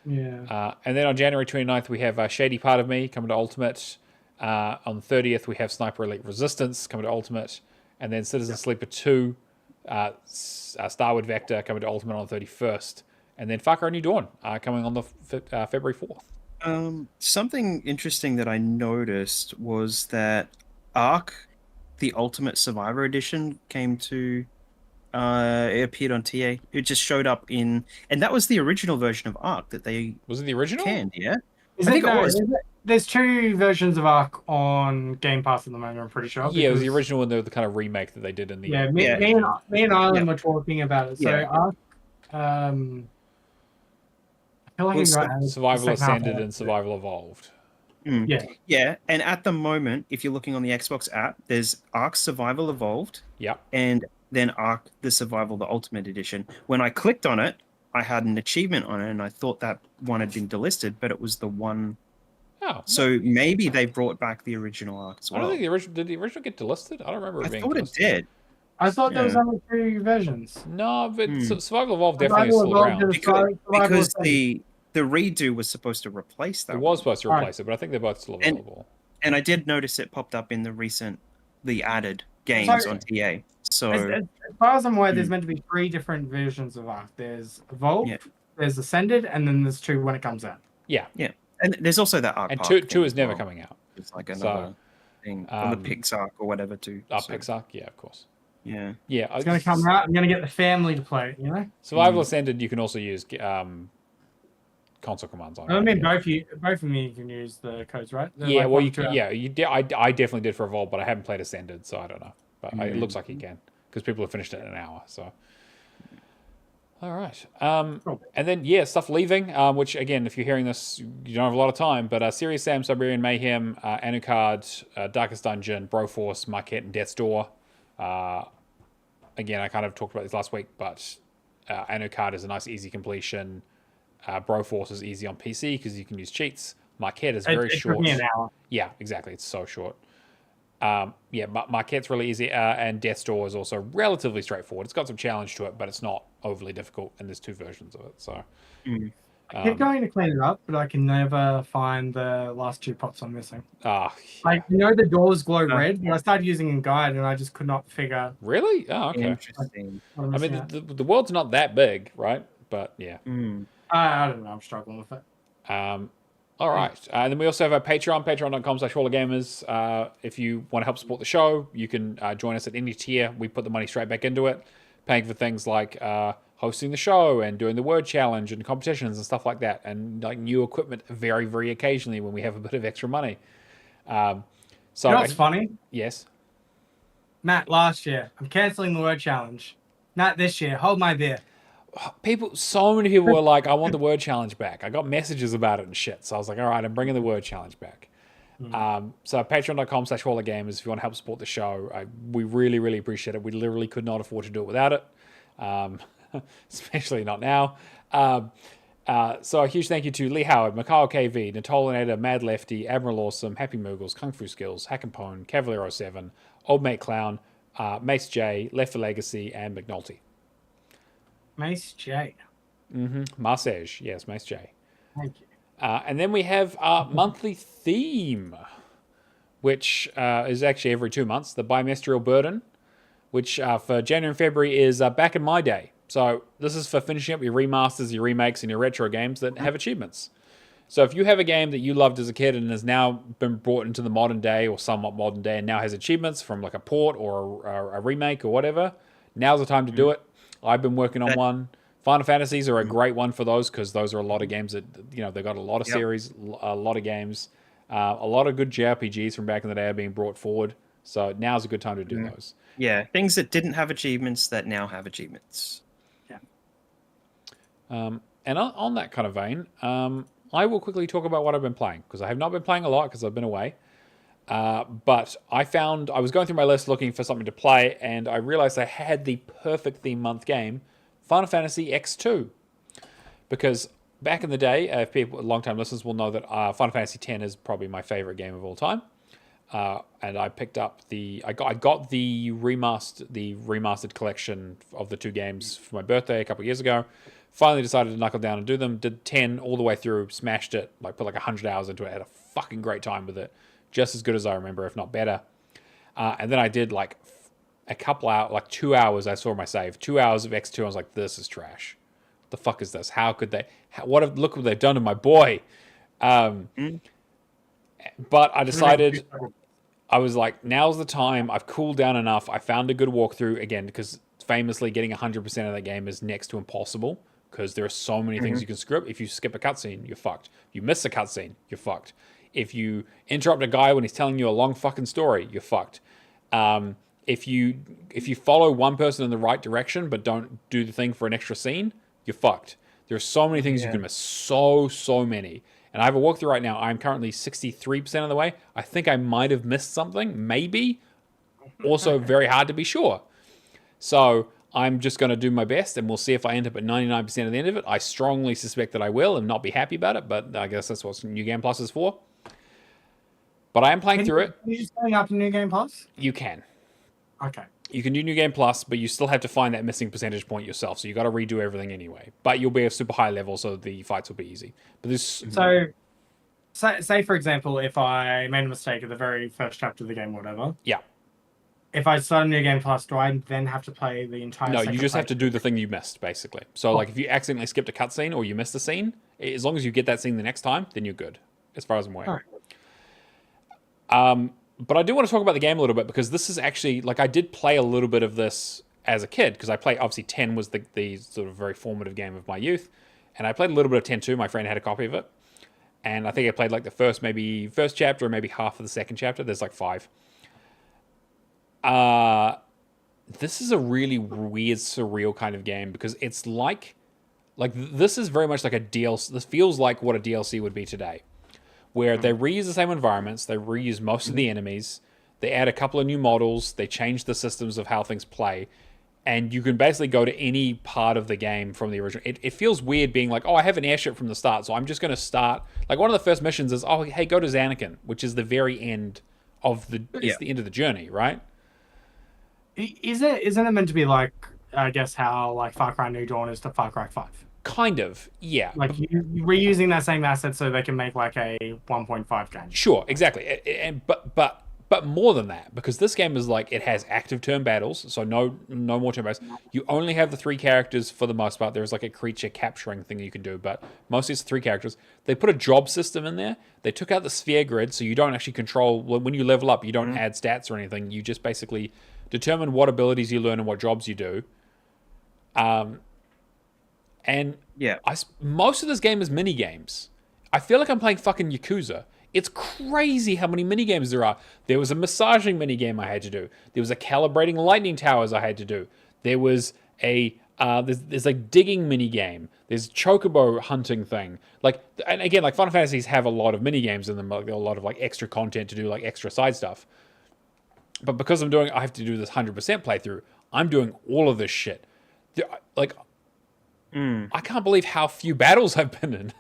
Yeah. And then on January 29th, we have Shady Part of Me coming to Ultimate. On the 30th, we have Sniper Elite Resistance coming to Ultimate. And then Citizen Sleeper 2, Starwood Vector coming to Ultimate on the 31st. And then Far Cry New Dawn coming on the February 4th. Something interesting that I noticed was that Ark, the Ultimate Survivor Edition, came to. It appeared on TA. It just showed up and that was the original version of Ark that they Was it the original? canned. Yeah, I think it was. There's two versions of Ark on Game Pass at the moment, I'm pretty sure. Yeah, it was the original one, the kind of remake that they did in the... Yeah, me and Ireland were talking about it. So Ark, I feel like Survival Ascended and Survival Evolved. Yeah, and at the moment, if you're looking on the Xbox app, there's Ark Survival Evolved. Yeah. And then Ark the Survival the Ultimate Edition. When I clicked on it, I had an achievement on it, and I thought that one had been delisted, but it was the one. Oh. So maybe they brought back the original Ark as well. I don't think the original... Did the original get delisted? I don't remember it being thought delisted. it did. I thought there was only two versions. No, but Survival Evolved definitely is still around. Because the redo was supposed to replace that. It was supposed to replace it, but I think they're both still available. And I did notice it popped up in the added games on TA. So as far as I'm aware, there's meant to be 3 different versions of Ark. There's Evolved, there's Ascended, and then there's 2 when it comes out. Yeah. And there's also that Ark. And Park 2 is never coming out. It's like another thing from the Pixar or whatever too. Pixar? Yeah, of course. Yeah. Yeah. It's going to come out. I'm going to get the family to play it, you know? Survival Ascended, you can also use console commands on. I mean, both of you can use the codes, right? They're Yeah, like well, you can. Yeah, I definitely did for Evolve, but I haven't played Ascended, so I don't know. But it looks like you can because people have finished it in an hour. So, all right. And then stuff leaving. Which again, if you're hearing this, you don't have a lot of time. But Serious Sam, Siberian Mayhem, Anucard, Darkest Dungeon, Broforce, Marquette, and Death's Door. Again, I kind of talked about this last week, but Anucard is a nice, easy completion. Broforce is easy on PC because you can use cheats. Marquette is very short. It took me an hour. Yeah, exactly. It's so short. Marquette's really easy, and Death's Door is also relatively straightforward. It's got some challenge to it, but it's not overly difficult, and there's 2 versions of it. So I keep going to clean it up, but I can never find the last 2 pots I'm missing. I know the doors glow red, but I started using a guide, and I just could not figure. Really? Oh, okay. Interesting. I mean, the world's not that big, right? But yeah. I don't know. I'm struggling with it. All right. And then we also have a Patreon, patreon.com/HawlerGamers. If you want to help support the show, you can join us at any tier. We put the money straight back into it, paying for things like hosting the show and doing the word challenge and competitions and stuff like that, and like new equipment very, very occasionally when we have a bit of extra money. So You know what's funny? Yes. Matt, last year, I'm canceling the word challenge. Matt, this year, hold my beer. So many people were like, I want the word challenge back. I got messages about it and shit. So I was like, all right, I'm bringing the word challenge back. So patreon.com/HallOfGamers if you want to help support the show. We really, really appreciate it. We literally could not afford to do it without it. Especially not now. So a huge thank you to Lee Howard, Mikhail KV, Natolinator, Mad Lefty, Admiral Awesome, Happy Moogles, Kung Fu Skills, Hack and Pone, Cavalier 07, Old Mate Clown, Mace J, Left for Legacy, and McNulty. Mace J. Marseille, yes, Mace J. Thank you. And then we have our monthly theme, which is actually every 2 months, the Bimestral Burden, which for January and February is Back in My Day. So this is for finishing up your remasters, your remakes, and your retro games that have achievements. So if you have a game that you loved as a kid and has now been brought into the modern day or somewhat modern day and now has achievements from like a port or a remake or whatever, now's the time to do it. I've been working on one. Final Fantasies are a great one for those because those are a lot of games that, they've got a lot of series, a lot of games, a lot of good JRPGs from back in the day are being brought forward. So now's a good time to do those. Yeah, things that didn't have achievements that now have achievements. And on that kind of vein, I will quickly talk about what I've been playing because I have not been playing a lot because I've been away. But I was going through my list looking for something to play, and I realized I had the perfect theme month game, Final Fantasy X2. Because back in the day, if people, long-time listeners will know that Final Fantasy X is probably my favorite game of all time. And I picked up I got the remastered collection of the two games for my birthday a couple of years ago. Finally decided to knuckle down and do them. Did 10 all the way through, smashed it, put 100 hours into it, had a fucking great time with it. Just as good as I remember, if not better. And then I did a couple hours, 2 hours, I saw my save. 2 hours of X2, I was like, this is trash. What the fuck is this? How could they, look what they've done to my boy. But I decided, I was like, now's the time. I've cooled down enough. I found a good walkthrough again, because famously getting 100% of that game is next to impossible. Because there are so many things you can screw up. If you skip a cutscene, you're fucked. If you miss a cutscene, you're fucked. If you interrupt a guy when he's telling you a long fucking story, you're fucked. If you follow one person in the right direction but don't do the thing for an extra scene, you're fucked. There are so many things you can miss. So many. And I have a walkthrough right now. I'm currently 63% of the way. I think I might have missed something. Maybe. Also very hard to be sure. So I'm just going to do my best, and we'll see if I end up at 99% at the end of it. I strongly suspect that I will and not be happy about it, but I guess that's what New Game Plus is for. But I am playing through it. Are you just going up to New Game Plus? You can. Okay. You can do New Game Plus, but you still have to find that missing percentage point yourself, so you got to redo everything anyway. But you'll be a super high level, so the fights will be easy. But this. So, say for example, if I made a mistake at the very first chapter of the game, or whatever. Yeah. If I start a New Game Plus, do I then have to play the entire? No, you just have to do the thing you missed, basically. So, if you accidentally skipped a cutscene or you missed a scene, as long as you get that scene the next time, then you're good, as far as I'm aware. Right. But I do want to talk about the game a little bit, because this is actually, I did play a little bit of this as a kid, because obviously 10 was the sort of very formative game of my youth, and I played a little bit of 10 too. My friend had a copy of it, and I think I played the first chapter or maybe half of the second chapter. There's 5. This is a really weird, surreal kind of game, because it's this is very much like a DLC. This feels like what a DLC would be today, where they reuse the same environments, they reuse most of the enemies, they add a couple of new models, they change the systems of how things play, and you can basically go to any part of the game from the original. It feels weird being I have an airship from the start, so I'm just going to start. One of the first missions is, hey, go to Zanakin, which is the very end of it's the end of the journey, right? Isn't it meant to be I guess how Far Cry New Dawn is to Far Cry 5? Kind of, yeah. You're reusing that same asset so they can make a 1.5 game. Sure, exactly. But more than that, because this game is it has active turn battles, so no more turn battles. You only have the 3 characters for the most part. There's a creature capturing thing you can do, but mostly it's 3 characters. They put a job system in there. They took out the sphere grid, so you don't actually control, when you level up, you don't add stats or anything. You just basically determine what abilities you learn and what jobs you do. And Yeah. most of this game is mini games. I feel like I'm playing fucking Yakuza. It's crazy how many mini games there are. There was a massaging mini game I had to do. There was a calibrating lightning towers I had to do. There was a there's like digging mini game. There's chocobo hunting thing. Like, and again, like Final Fantasies have a lot of mini games in them, like a lot of like extra content to do, like extra side stuff. But because I have to do this 100% playthrough. I'm doing all of this shit. Like, I can't believe how few battles I've been in.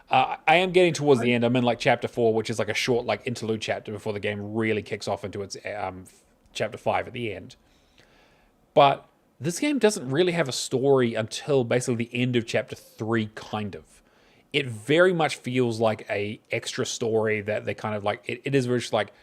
I am getting towards the end. I'm in like chapter 4, which is like a short like interlude chapter before the game really kicks off into its chapter 5 at the end. But this game doesn't really have a story until basically the end of chapter 3, kind of. It very much feels like a extra story that they kind of like. It is very like,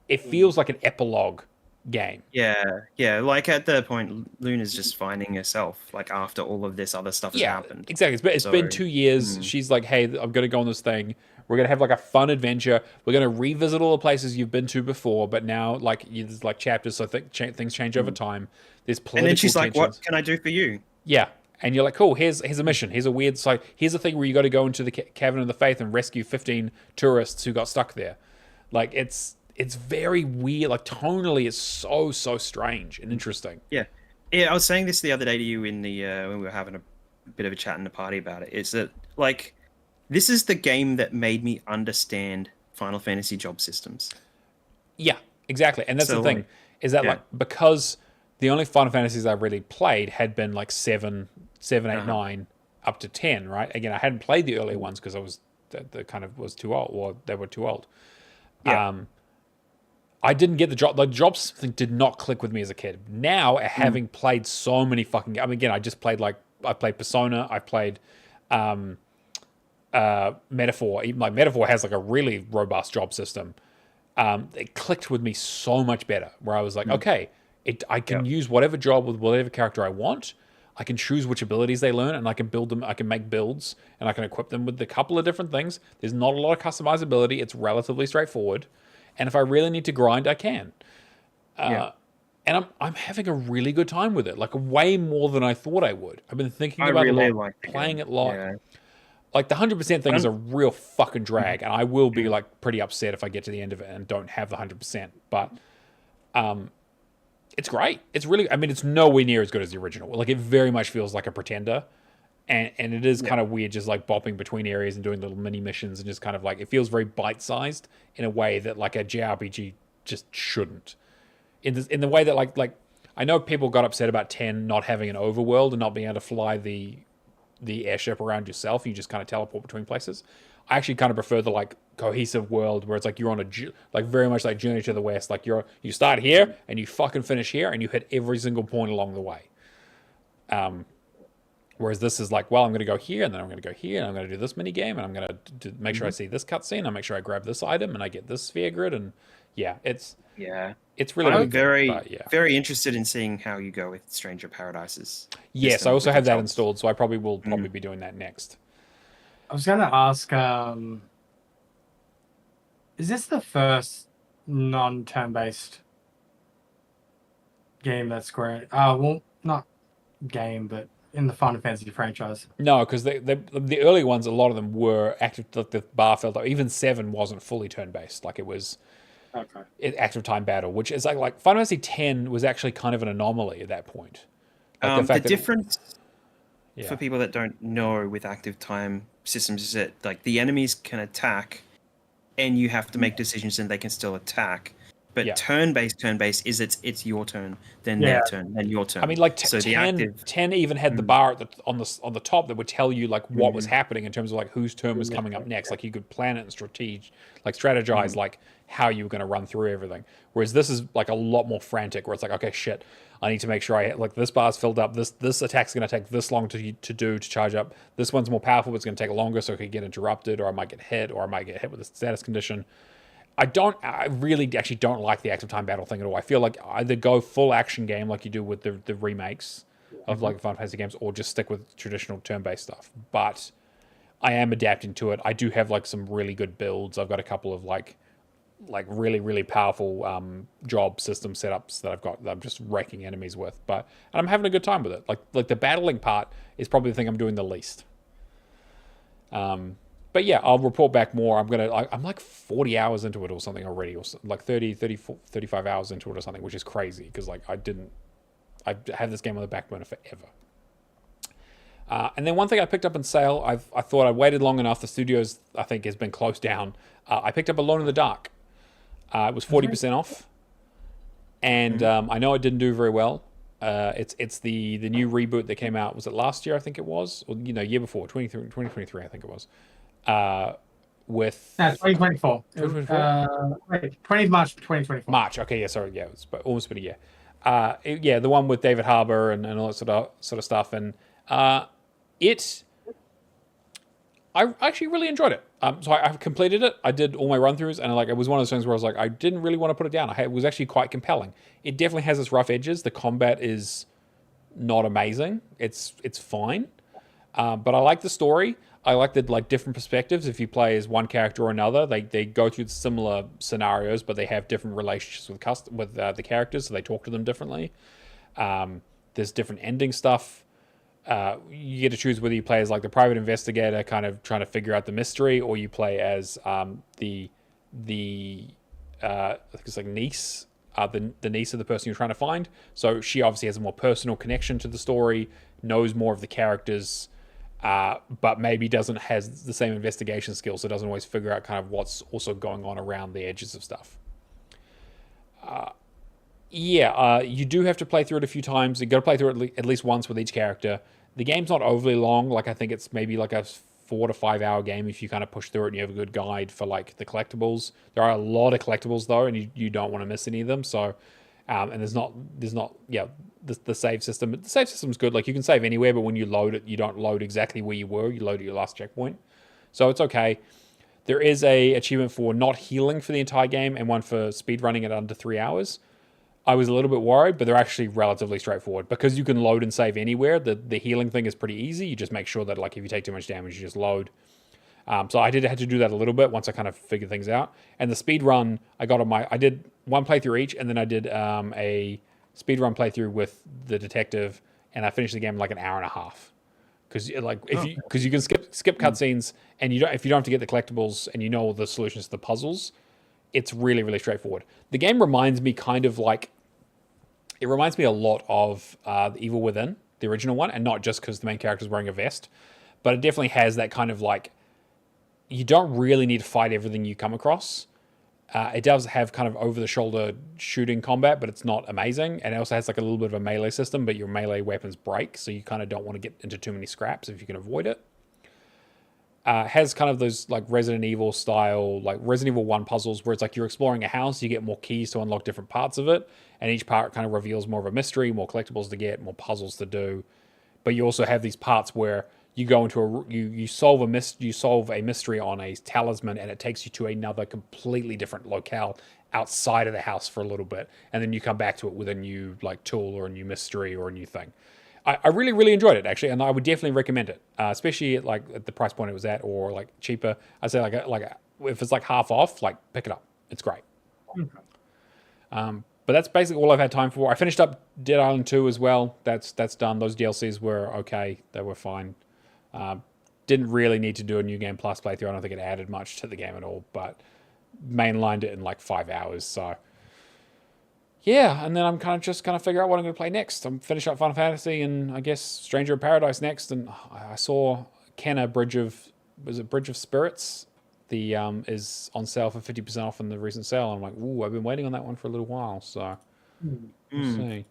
it feels like an epilogue game. Yeah. Like at the point, Luna's just finding herself. Like after all of this other stuff has happened. Exactly. It's been 2 years. She's like, hey, I'm going to go on this thing. We're going to have like a fun adventure. We're going to revisit all the places you've been to before, but now like there's like chapters, so things change over time. There's political And then she's tensions. like, what can I do for you? Yeah. And you're like, cool, here's a mission. Here's a weird, so here's a thing where you got to go into the Cavern of the Faith and rescue 15 tourists who got stuck there. Like, it's very weird. Like, tonally, it's so strange and interesting. Yeah. I was saying this the other day to you in the when we were having a bit of a chat in the party about it. Is that like, this is the game that made me understand Final Fantasy job systems. Yeah, exactly. And that's So, the thing, like, is that yeah. like, because the only Final Fantasies I really played had been like 7, 8, 9, up to 10, right? Again, I hadn't played the earlier ones because I was the kind of was too old, or they were too old. Yeah. I didn't get the job. The job thing did not click with me as a kid. Now, having played so many fucking, I mean, again, I played Persona. I played Metaphor. Even like Metaphor has like a really robust job system. It clicked with me so much better. Where I was like, okay, I can use whatever job with whatever character I want. I can choose which abilities they learn, and I can build them. I can make builds, and I can equip them with a couple of different things. There's not a lot of customizability. It's relatively straightforward. And if I really need to grind, I can. And I'm having a really good time with it, like way more than I thought I would. I've been thinking about really it a lot, playing it a lot. Yeah. Like the 100% thing is a real fucking drag, and I will be like pretty upset if I get to the end of it and don't have the 100%. But it's great. It's really, I mean, it's nowhere near as good as the original. Like it very much feels like a pretender. And it is kind of weird, just like bopping between areas and doing little mini missions, and just kind of like it feels very bite-sized in a way that like a JRPG just shouldn't. In the way that like I know people got upset about 10 not having an overworld and not being able to fly the airship around yourself. You just kind of teleport between places. I actually kind of prefer the like cohesive world where it's like you're on like very much like Journey to the West. Like you start here and you fucking finish here and you hit every single point along the way. Whereas this is like, well, I'm going to go here, and then I'm going to go here, and I'm going to do this mini game, and I'm going to make sure I see this cutscene, I'll make sure I grab this item, and I get this sphere grid, and it's really. I'm very but, very interested in seeing how you go with Stranger Paradises. Yes, I also have that installed, so I probably will be doing that next. I was going to ask, is this the first non-turn-based game that Square? Well, not game, but in the Final Fantasy franchise. No, because the early ones, a lot of them were active. Like the bar felt like even 7 wasn't fully turn-based. Like it was active time battle, which is like Final Fantasy 10 was actually kind of an anomaly at that point. Like the difference for people that don't know with active time systems is that like the enemies can attack, and you have to make decisions, and they can still attack. But turn-based is it's your turn, then their turn, then your turn. I mean, like so 10 even had the bar on the top that would tell you like what was happening in terms of like whose turn was coming up next. Like you could plan it and strategize like how you were going to run through everything. Whereas this is like a lot more frantic, where it's like, okay, shit, I need to make sure like this bar's filled up. This attack's going to take this long to charge up. This one's more powerful, but it's going to take longer, so it could get interrupted, or I might get hit, or I might get hit with a status condition. I really actually don't like the active time battle thing at all. I feel like either go full action game like you do with the remakes of like Final Fantasy games, or just stick with traditional turn-based stuff. But I am adapting to it. I do have like some really good builds. I've got a couple of like like really, really powerful job system setups that I've got that I'm just wrecking enemies with. And I'm having a good time with it. Like the battling part is probably the thing I'm doing the least. But yeah, I'll report back more. I'm like 40 hours into it or something already, or like 35 hours into it or something, which is crazy because like I had this game on the back burner forever. And then one thing I picked up on sale, I thought I waited long enough. The studios, I think, has been closed down. I picked up Alone in the Dark. It was 40% off. And I know it didn't do very well. It's the new reboot that came out. Was it last year, I think it was? Or, year before, 2023, I think it was. With... 2024. 2024? Wait, 20th March 2024. March, okay, yeah, sorry. Yeah, it's almost been a year. Yeah, the one with David Harbour and all that sort of stuff. And... I actually really enjoyed it. So I've completed it. I did all my run-throughs, and it was one of those things where I was like, I didn't really want to put it down. It was actually quite compelling. It definitely has its rough edges. The combat is not amazing. It's fine, but I like the story. I like the different perspectives. If you play as one character or another, they go through similar scenarios, but they have different relationships with the characters, so they talk to them differently. There's different ending stuff. You get to choose whether you play as the private investigator, kind of trying to figure out the mystery, or you play as the I think it's niece, the niece of the person you're trying to find. So she obviously has a more personal connection to the story, knows more of the characters, but maybe has the same investigation skills, so doesn't always figure out kind of what's also going on around the edges of stuff. You do have to play through it a few times. You got to play through it at least once with each character. The game's not overly long. I think it's maybe a 4 to 5 hour game if you kind of push through it and you have a good guide for the collectibles. There are a lot of collectibles though, and you don't want to miss any of them. So, and there's not the save system. The save system's good. You can save anywhere, but when you load it, you don't load exactly where you were. You load at your last checkpoint, so it's okay. There is a achievement for not healing for the entire game and one for speedrunning it under 3 hours. I was a little bit worried, but they're actually relatively straightforward. Because you can load and save anywhere, the healing thing is pretty easy. You just make sure that if you take too much damage, you just load. So I had to do that a little bit once I kind of figured things out. And the speed run, I did one playthrough each, and then I did a speed run playthrough with the detective, and I finished the game in an hour and a half. Because you can skip cutscenes, and if you don't have to get the collectibles, and you know all the solutions to the puzzles, it's really, really straightforward. The game reminds me it reminds me a lot of The Evil Within, the original one, and not just because the main character's wearing a vest, but it definitely has that kind of you don't really need to fight everything you come across. It does have kind of over-the-shoulder shooting combat, but it's not amazing, and it also has a little bit of a melee system, but your melee weapons break, so you kind of don't want to get into too many scraps if you can avoid it. Has kind of those Resident Evil style, Resident Evil 1 puzzles where it's you're exploring a house, you get more keys to unlock different parts of it, and each part kind of reveals more of a mystery, more collectibles to get, more puzzles to do. But you also have these parts where you go into you solve a mystery on a talisman, and it takes you to another completely different locale outside of the house for a little bit, and then you come back to it with a new tool or a new mystery or a new thing. I really, really enjoyed it, actually, and I would definitely recommend it, especially at the price point it was at, or cheaper. I'd say if it's half off, pick it up. It's great. Okay. But that's basically all I've had time for. I finished up Dead Island 2 as well. That's done. Those DLCs were okay. They were fine. Didn't really need to do a New Game Plus playthrough. I don't think it added much to the game at all, but mainlined it in 5 hours, so... Yeah, and then I'm kind of figure out what I'm going to play next. I'm finish up Final Fantasy and I guess Stranger of Paradise next. And I saw Kenna Bridge of Spirits? Is on sale for 50% off in the recent sale. I'm like, ooh, I've been waiting on that one for a little while. So we'll see.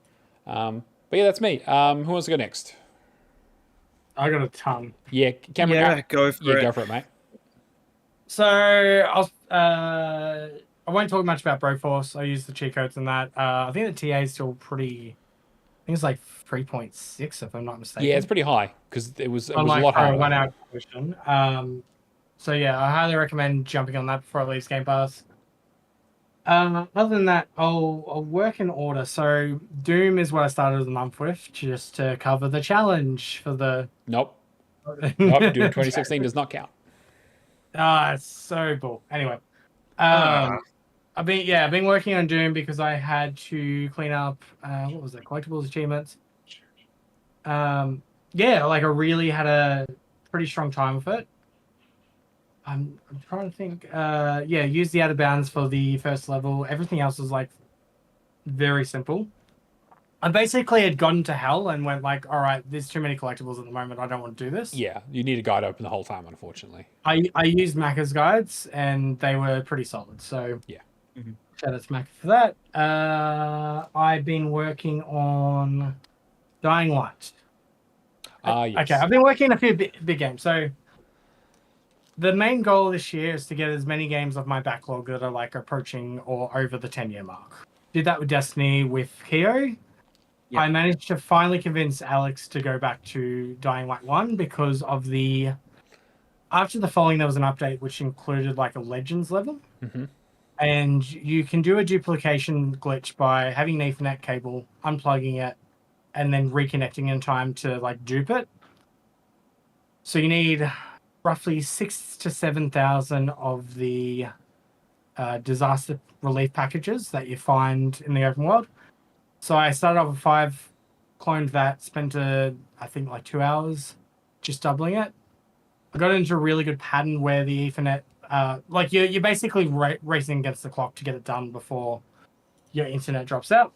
But yeah, that's me. Who wants to go next? I got a ton. Yeah, Cameron. Go for it. Go for it, mate. So I won't talk much about Broforce. I use the cheat codes in that. I think the TA is still pretty... I think it's 3.6 if I'm not mistaken. Yeah, it's pretty high because it was a lot higher. 1 hour version. So yeah, I highly recommend jumping on that before it leaves Game Pass. Other than that, I'll work in order. So Doom is what I started the month with, just to cover the challenge for the... Nope. Doom 2016 does not count. It's so bull. Anyway. I've been working on Doom because I had to clean up what was it, collectibles achievements. Like I really had a pretty strong time with it. I'm trying to think. Use the out of bounds for the first level. Everything else was like very simple. I basically had gotten to hell and went like, all right, there's too many collectibles at the moment. I don't want to do this. Yeah, you need a guide open the whole time, unfortunately. I used Macca's guides and they were pretty solid. So yeah, shout out to Macca for that. I've been working on Dying Light. yes. Okay, I've been working on a few big games. So the main goal this year is to get as many games off my backlog that are like approaching or over the 10-year mark. Did that with Destiny, with Hero. Yep. I managed to finally convince Alex to go back to Dying Light 1 because of after the following, there was an update which included like a Legends level. Mm-hmm. And you can do a duplication glitch by having an Ethernet cable, unplugging it, and then reconnecting in time to like dupe it. So you need roughly 6,000 to 7,000 of the disaster relief packages that you find in the open world. So I started off with 5, cloned that, spent I think like 2 hours just doubling it. I got into a really good pattern where the Ethernet, like you're basically racing against the clock to get it done before your internet drops out.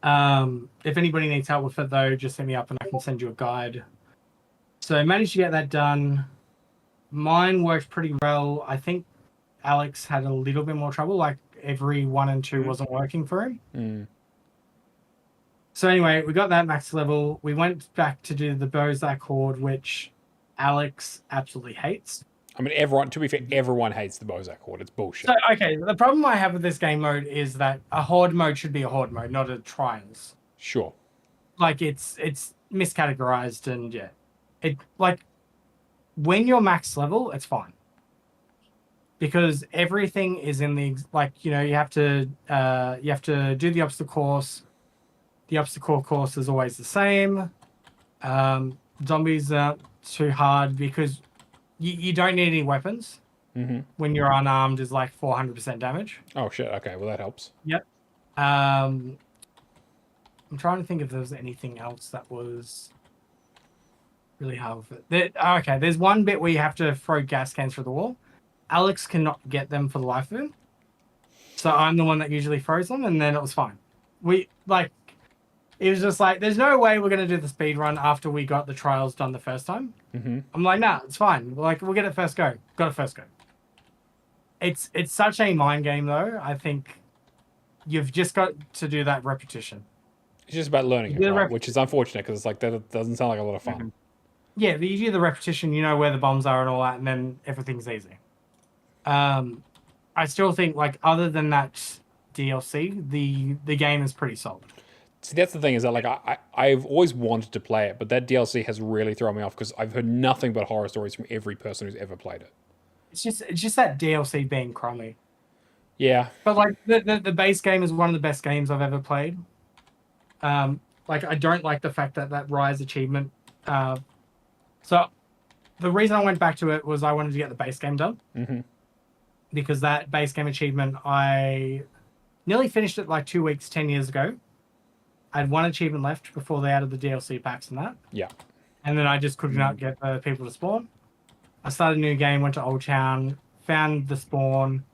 If anybody needs help with it though, just hit me up and I can send you a guide. So I managed to get that done. Mine worked pretty well. I think Alex had a little bit more trouble, like every 1 and 2 wasn't working for him. Mm. So anyway, we got that max level. We went back to do the Bozak Horde, which Alex absolutely hates. I mean, to be fair, everyone hates the Bozak Horde. It's bullshit. So, okay, the problem I have with this game mode is that a Horde mode should be a Horde mode, not a Trials. Sure. Like, it's miscategorized and, yeah. It, like, when you're max level, it's fine. Because everything is in the, like, you know, you have to do the obstacle course. The obstacle course is always the same. Zombies aren't too hard because you don't need any weapons. Mm-hmm. When you're unarmed is like 400% damage. Oh, shit. Okay, well, that helps. Yep. I'm trying to think if there was anything else that was really hard with it. Okay, there's one bit where you have to throw gas cans through the wall. Alex cannot get them for the life of him. So I'm the one that usually throws them, and then it was fine. It was just like, there's no way we're going to do the speed run after we got the trials done the first time. Mm-hmm. I'm like, nah, it's fine. We'll get it first go. Got it first go. It's such a mind game, though. I think you've just got to do that repetition. It's just about learning it, right? Which is unfortunate because it's like that doesn't sound like a lot of fun. Mm-hmm. Yeah, but you do the repetition, you know where the bombs are and all that, and then everything's easy. I still think, like, other than that DLC, the game is pretty solid. See, that's the thing is that, like, I've always wanted to play it, but that DLC has really thrown me off because I've heard nothing but horror stories from every person who's ever played it. It's just that DLC being crummy. Yeah. But, like, the base game is one of the best games I've ever played. Like, I don't like the fact that Rise achievement. So, the reason I went back to it was I wanted to get the base game done. Mm-hmm. Because that base game achievement, I nearly finished it like 2 weeks, 10 years ago. I had one achievement left before they added the DLC packs and that. Yeah. And then I just could not get people to spawn. I started a new game, went to Old Town, found the spawn,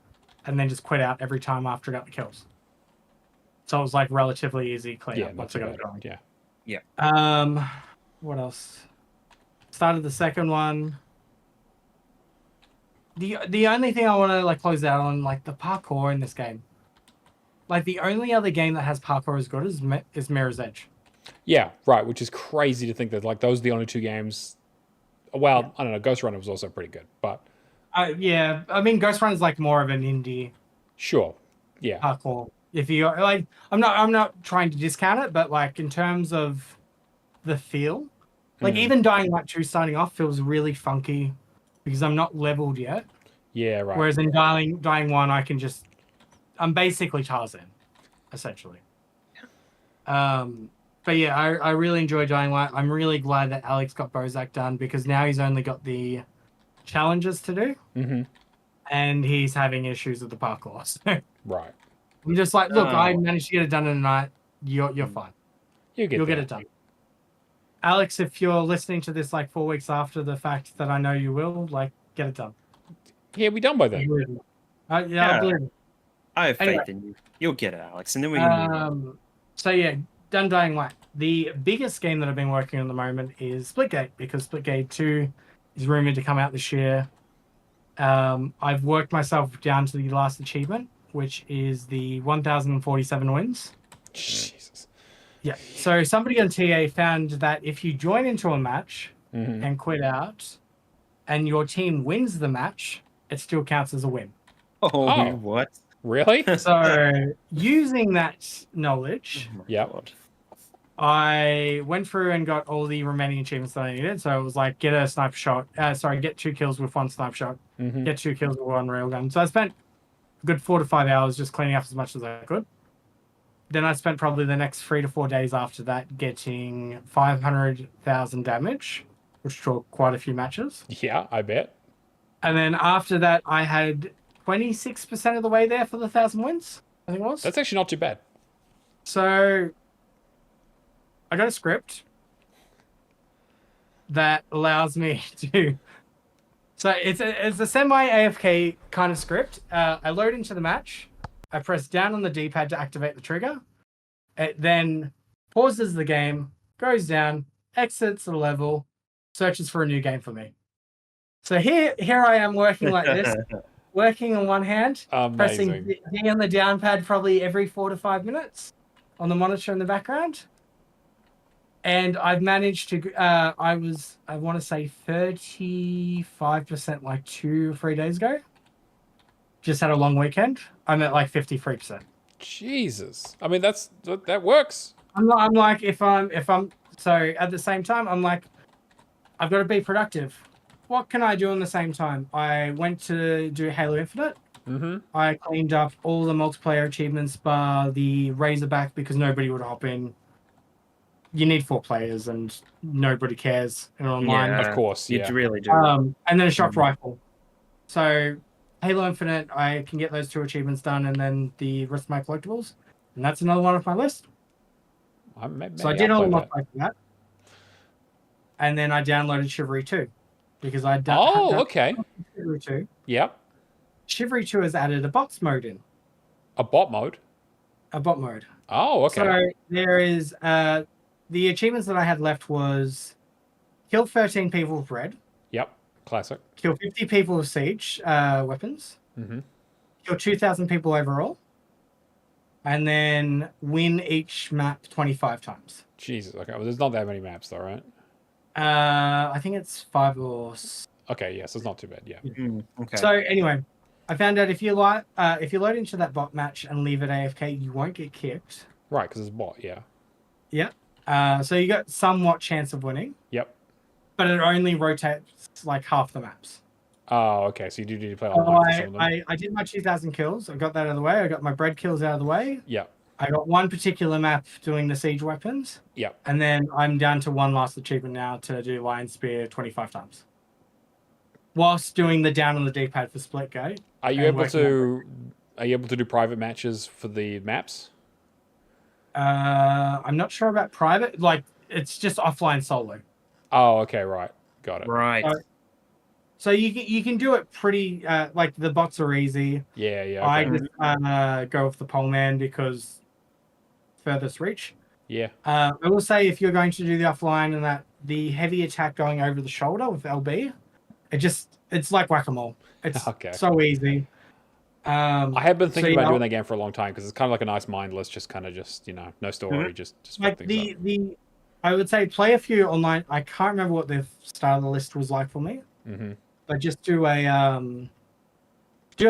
and then just quit out every time after I got the kills. So it was like relatively easy clean up once I got it going. Yeah. Yeah. What else? Started the second one. The only thing I want to like close out on, like the parkour in this game. Like the only other game that has parkour as good is Mirror's Edge. Yeah, right. Which is crazy to think that like those are the only 2 games. Well, yeah. I don't know. Ghost Runner was also pretty good, but yeah, I mean Ghost Runner is like more of an indie. Sure. Yeah. Parkour. If you like, I'm not trying to discount it, but like in terms of the feel, like even Dying Light 2 starting off feels really funky because I'm not leveled yet. Yeah, right. Whereas in Dying 1, I'm basically Tarzan, essentially. But yeah, I really enjoy Dying Light. I'm really glad that Alex got Bozak done because now he's only got the challenges to do. Mm-hmm. and he's having issues with the parkour. So Right. I'm just like, look, I Oh. managed to get it done in a night. You're fine. You'll You'll there. get it done. Alex, if you're listening to this like 4 weeks after the fact that I know you will, like, get it done. Yeah, we done by then. Yeah, I believe it. I have faith Anyway. in you. You'll get it, Alex, and then we can move on. So yeah, done Dying Light. The biggest game that I've been working on at the moment is Splitgate, because Splitgate 2 is rumored to come out this year. I've worked myself down to the last achievement, which is the 1,047 wins. Jesus. Yeah. So somebody on TA found that if you join into a match and quit out, and your team wins the match, it still counts as a win. Oh, what? Really? So using that knowledge, Oh my Yep. God. I went through and got all the remaining achievements that I needed. So it was like get a sniper shot. Get 2 kills with 1 sniper shot. Get 2 kills with 1 railgun. So I spent a good 4 to 5 hours just cleaning up as much as I could. Then I spent probably the next 3 to 4 days after that getting 500,000 damage, which took quite a few matches. Yeah, I bet. And then after that, I had 26% of the way there for the 1,000 wins, I think it was. That's actually not too bad. So I got a script that allows me to. So it's a semi AFK kind of script. I load into the match. I press down on the D-pad to activate the trigger. It then pauses the game, goes down, exits the level, searches for a new game for me. So here I am working like this, working on one hand, pressing Amazing. D on the down pad probably every 4 to 5 minutes on the monitor in the background. And I've managed to, I want to say 35% like 2 or 3 days ago. Just had a long weekend. I'm at like 53%. Jesus. I mean, that works. I'm like, if I'm, so at the same time, I'm like, I've got to be productive. What can I do in the same time? I went to do Halo Infinite. I cleaned up all the multiplayer achievements bar the Razorback because nobody would hop in. You need 4 players and nobody cares in online. Yeah, Of course, you yeah. really do. And then a shock rifle. So Halo Infinite, I can get those 2 achievements done, and then the rest of my collectibles, and that's another one off my list. So I did all the multiplayer for that, and then I downloaded Chivalry 2 because I done. Oh, okay. Chivalry 2. Yep. Chivalry 2 has added a bots mode in. A bot mode. A bot mode. Oh, okay. So there is the achievements that I had left was kill 13 people with red. Yep. Classic. Kill 50 people with siege weapons. Kill 2,000 people overall. And then win each map 25 times. Jesus. Okay. Well, there's not that many maps, though, right? I think it's 5 or. Okay. Yes, it's not too bad. Yeah. Okay. So anyway, I found out if you load into that bot match and leave it AFK, you won't get kicked. Right, because it's bot. Yeah. Yep. So you got somewhat chance of winning. Yep. But it only rotates like half the maps. Oh, okay. So you do need to play online for some of them. I did my 2,000 kills. I got that out of the way. I got my bread kills out of the way. Yep. I got one particular map doing the siege weapons. Yep. And then I'm down to one last achievement now to do Lion Spear 25 times. Whilst doing the down on the D-pad for Splitgate. Are you able to do private matches for the maps? I'm not sure about private. Like, it's just offline solo. Oh, okay. Right. Got it. Right. So you can do it pretty like the bots are easy. Yeah. Yeah. I Okay. just go with the pole man because furthest reach. Yeah. I will say if you're going to do the offline and that the heavy attack going over the shoulder with LB, it's like whack-a-mole. It's Okay. so easy. I have been thinking about doing that game for a long time because it's kind of like a nice mindless, just kind of no story, just like fuck things up. I would say play a few online. I can't remember what the start of the list was like for me. But just do a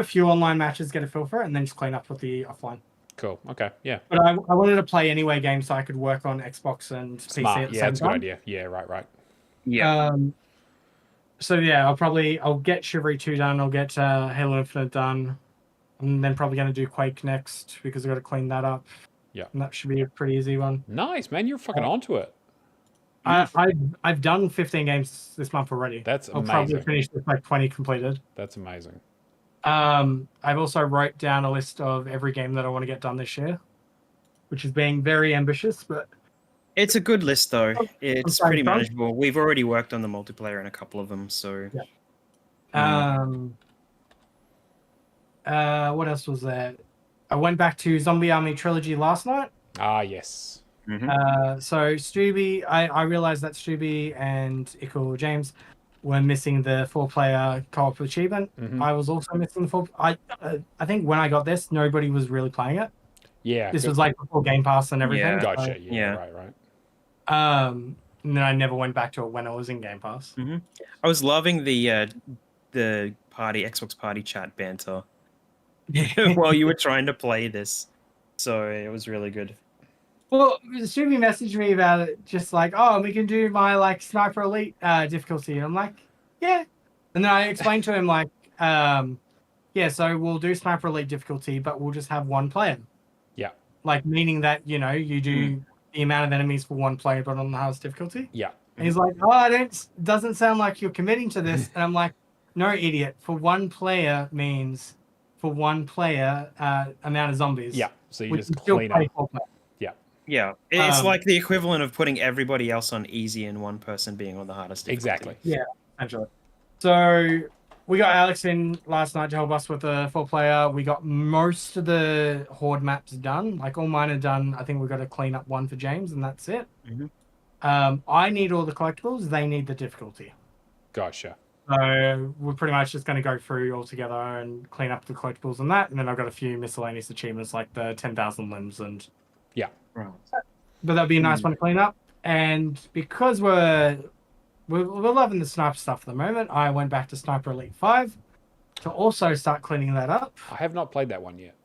few online matches, get a feel for it, and then just clean up with the offline. Cool. Okay. Yeah. But I wanted to play anyway games so I could work on Xbox and PC Smart. at the Yeah, same that's a time. good idea. Yeah. Right. Yeah. So yeah, I'll get Chivalry 2 done. I'll get Halo Infinite done. I'm then probably going to do Quake next because I've got to clean that up. Yeah. And that should be a pretty easy one. Nice, man. You're fucking onto it. I've done 15 games this month already. That's I'll amazing. probably finish with like 20 completed. That's amazing. I've also wrote down a list of every game that I want to get done this year, which is being very ambitious, but It's a good list, though. I'm It's starting pretty from. manageable. We've already worked on the multiplayer in a couple of them, so... Yeah. Mm. What else was there? I went back to Zombie Army Trilogy last night. Ah, yes. So Stubby, I realized that Stubby and Ickle James were missing the 4-player co-op achievement. I was also missing the 4. I think when I got this, nobody was really playing it. Yeah. This was like before Game Pass and everything. Yeah. Gotcha. So, Yeah. Right. and then I never went back to it when it was in Game Pass. I was loving the Xbox party chat banter while you were trying to play this, so it was really good. Well, Stubby messaged me about it, just like, oh, we can do my like Sniper Elite difficulty, and I'm like, yeah. And then I explained to him like, yeah, so we'll do Sniper Elite difficulty, but we'll just have one player. Yeah. Like meaning that you do the amount of enemies for one player, but on the hardest difficulty. Yeah. And he's like, oh, doesn't sound like you're committing to this, and I'm like, no, idiot. For one player means for one player amount of zombies. Yeah. So you just clean up. Yeah, it's like the equivalent of putting everybody else on easy and one person being on the hardest difficulty. Exactly. Yeah, essentially. So we got Alex in last night to help us with the 4-player. We got most of the Horde maps done. Like all mine are done. I think we've got to clean up one for James, and that's it. I need all the collectibles. They need the difficulty. Gotcha. So we're pretty much just going to go through all together and clean up the collectibles and that. And then I've got a few miscellaneous achievements like the 10,000 limbs and... Yeah. Right. But that'd be a nice one to clean up. And because we're loving the sniper stuff at the moment, I went back to Sniper Elite 5 to also start cleaning that up. I have not played that one yet.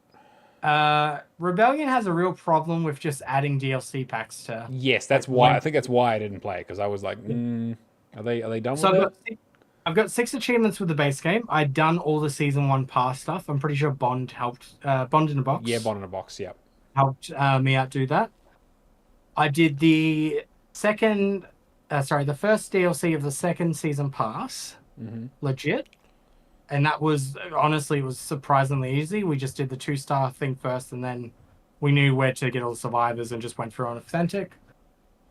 Rebellion has a real problem with just adding DLC packs to... Yes, that's why. I think that's why I didn't play it, because I was like, are they done with it? I've got 6 achievements with the base game. I'd done all the Season 1 pass stuff. I'm pretty sure Bond helped. Bond in a Box. Yeah, Bond in a Box, yeah. Helped me out do that. I did the first DLC of the second season pass, legit, and that was honestly it was surprisingly easy. We just did the 2-star thing first, and then we knew where to get all the survivors and just went through on authentic.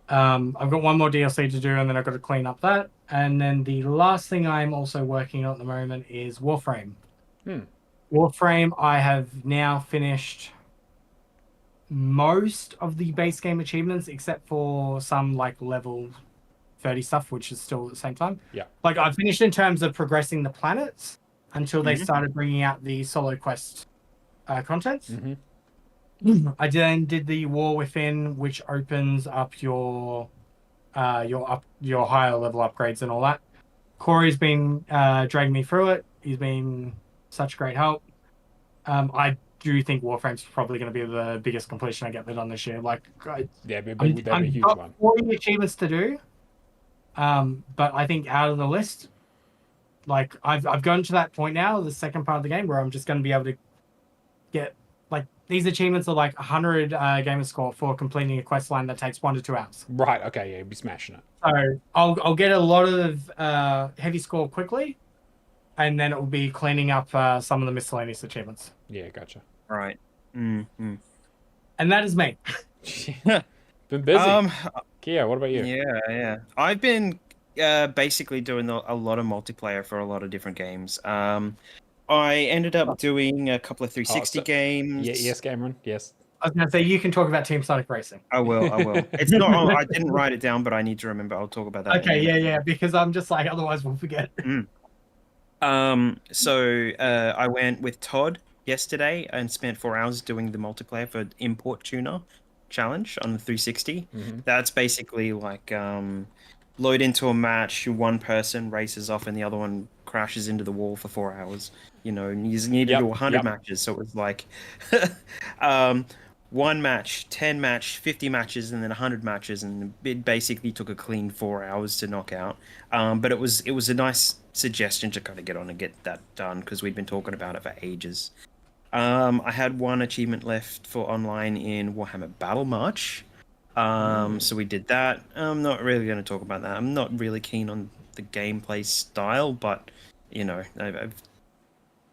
I've got one more DLC to do, and then I've got to clean up that. And then the last thing I'm also working on at the moment is Warframe. Warframe, I have now finished most of the base game achievements except for some like level 30 stuff, which is still at the same time. Yeah. Like I've finished in terms of progressing the planets until they started bringing out the solo quest contents. I then did the War Within, which opens up your higher level upgrades and all that. Corey's been dragging me through it. He's been such great help. I do think Warframe's probably going to be the biggest completion I get done this year. Like, that'd be a huge one. 40 achievements to do, but I think out of the list, like I've gotten to that point now, the second part of the game, where I'm just going to be able to get like these achievements are like 100 gamer score for completing a quest line that takes 1 to 2 hours. Right. Okay. Yeah, you'll be smashing it. So I'll get a lot of heavy score quickly, and then it will be cleaning up some of the miscellaneous achievements. Yeah, gotcha. Right. And that is me. Been busy. Kia, what about you? Yeah. I've been basically doing a lot of multiplayer for a lot of different games. I ended up doing a couple of 360 games. Yes, Cameron. Yes. I was going to say, you can talk about Team Sonic Racing. I will. It's not. I didn't write it down, but I need to remember. I'll talk about that. Okay, yeah, because I'm just like, otherwise we'll forget. So I went with Todd yesterday and spent 4 hours doing the multiplayer for Import Tuner challenge on the 360. That's basically like load into a match, one person races off and the other one crashes into the wall for 4 hours. You know, and you need to do 100 matches. So it was like 1 match, 10 match, 50 matches, and then 100 matches, and it basically took a clean 4 hours to knock out. But it was a nice suggestion to kind of get on and get that done because we'd been talking about it for ages. I had 1 achievement left for online in Warhammer Battle March. So we did that. I'm not really going to talk about that. I'm not really keen on the gameplay style, but you know,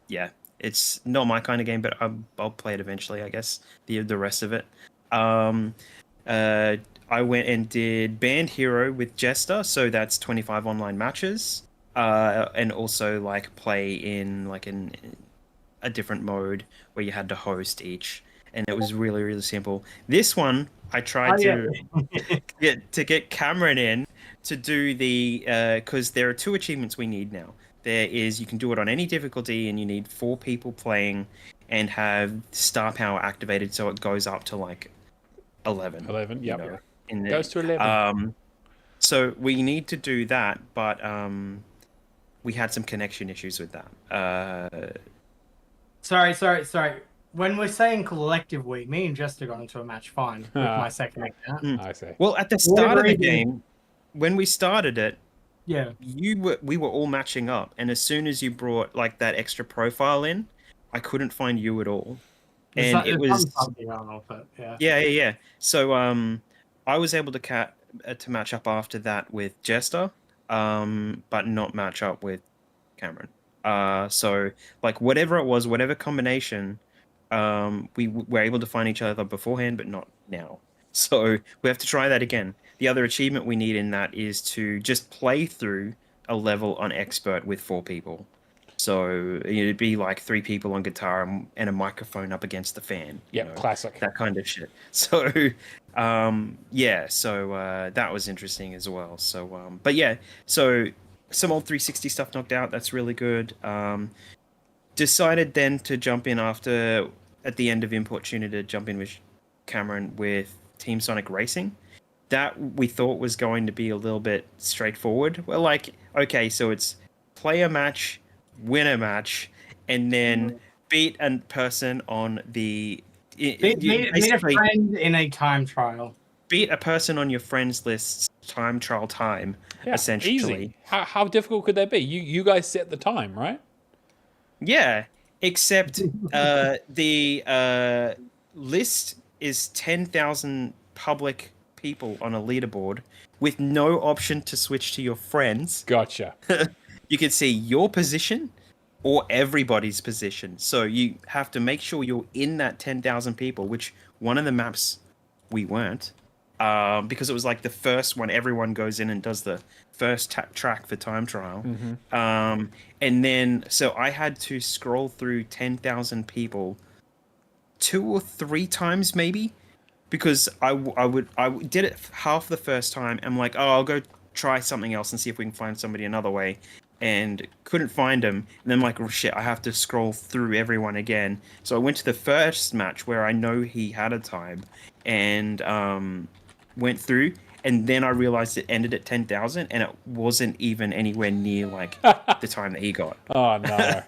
yeah, it's not my kind of game, but I'll play it eventually, I guess. The rest of it. Um, I went and did Band Hero with Jester, so that's 25 online matches. And also like play in like a different mode where you had to host each, and it was really really simple. This one I tried to get Cameron in to do the because there are 2 achievements we need now. There is you can do it on any difficulty, and you need 4 people playing and have star power activated, so it goes up to like 11. 11, yep. You know, in the, Goes to 11. So we need to do that, but we had some connection issues with that. Sorry. When we're saying collectively, me and Jester got into a match fine with my second account. I see. Well, at the start of the game, when we started it, Yeah. we were all matching up, and as soon as you brought like that extra profile in, I couldn't find you at all, and it was yeah. So I was able to match up after that with Jester, but not match up with Cameron. So like whatever it was, whatever combination, we were able to find each other beforehand, but not now. So we have to try that again. The other achievement we need in that is to just play through a level on expert with 4 people. So it'd be like 3 people on guitar and a microphone up against the fan. Yeah, classic. That kind of shit. So that was interesting as well. So but yeah, so some old 360 stuff knocked out. That's really good. Decided then to jump in at the end of Import Tuner to jump in with Cameron with Team Sonic Racing. That we thought was going to be a little bit straightforward. Well, like, okay, so it's play a match, win a match, and then beat a person on the... Beat a friend in a time trial. Beat a person on your friends list's time trial time, essentially. Easy. How difficult could that be? You guys set the time, right? Yeah, except the list is 10,000 public people on a leaderboard with no option to switch to your friends. Gotcha. You can see your position or everybody's position. So you have to make sure you're in that 10,000 people, which one of the maps we weren't. Because it was like the first one, everyone goes in and does the first track for time trial. And then, so I had to scroll through 10,000 people 2 or 3 times maybe, because I did it half the first time. I'm like, oh, I'll go try something else and see if we can find somebody another way. And couldn't find him. And then I'm like, oh, shit, I have to scroll through everyone again. So I went to the first match where I know he had a time and went through. And then I realized it ended at 10,000 and it wasn't even anywhere near like the time that he got. Oh, no.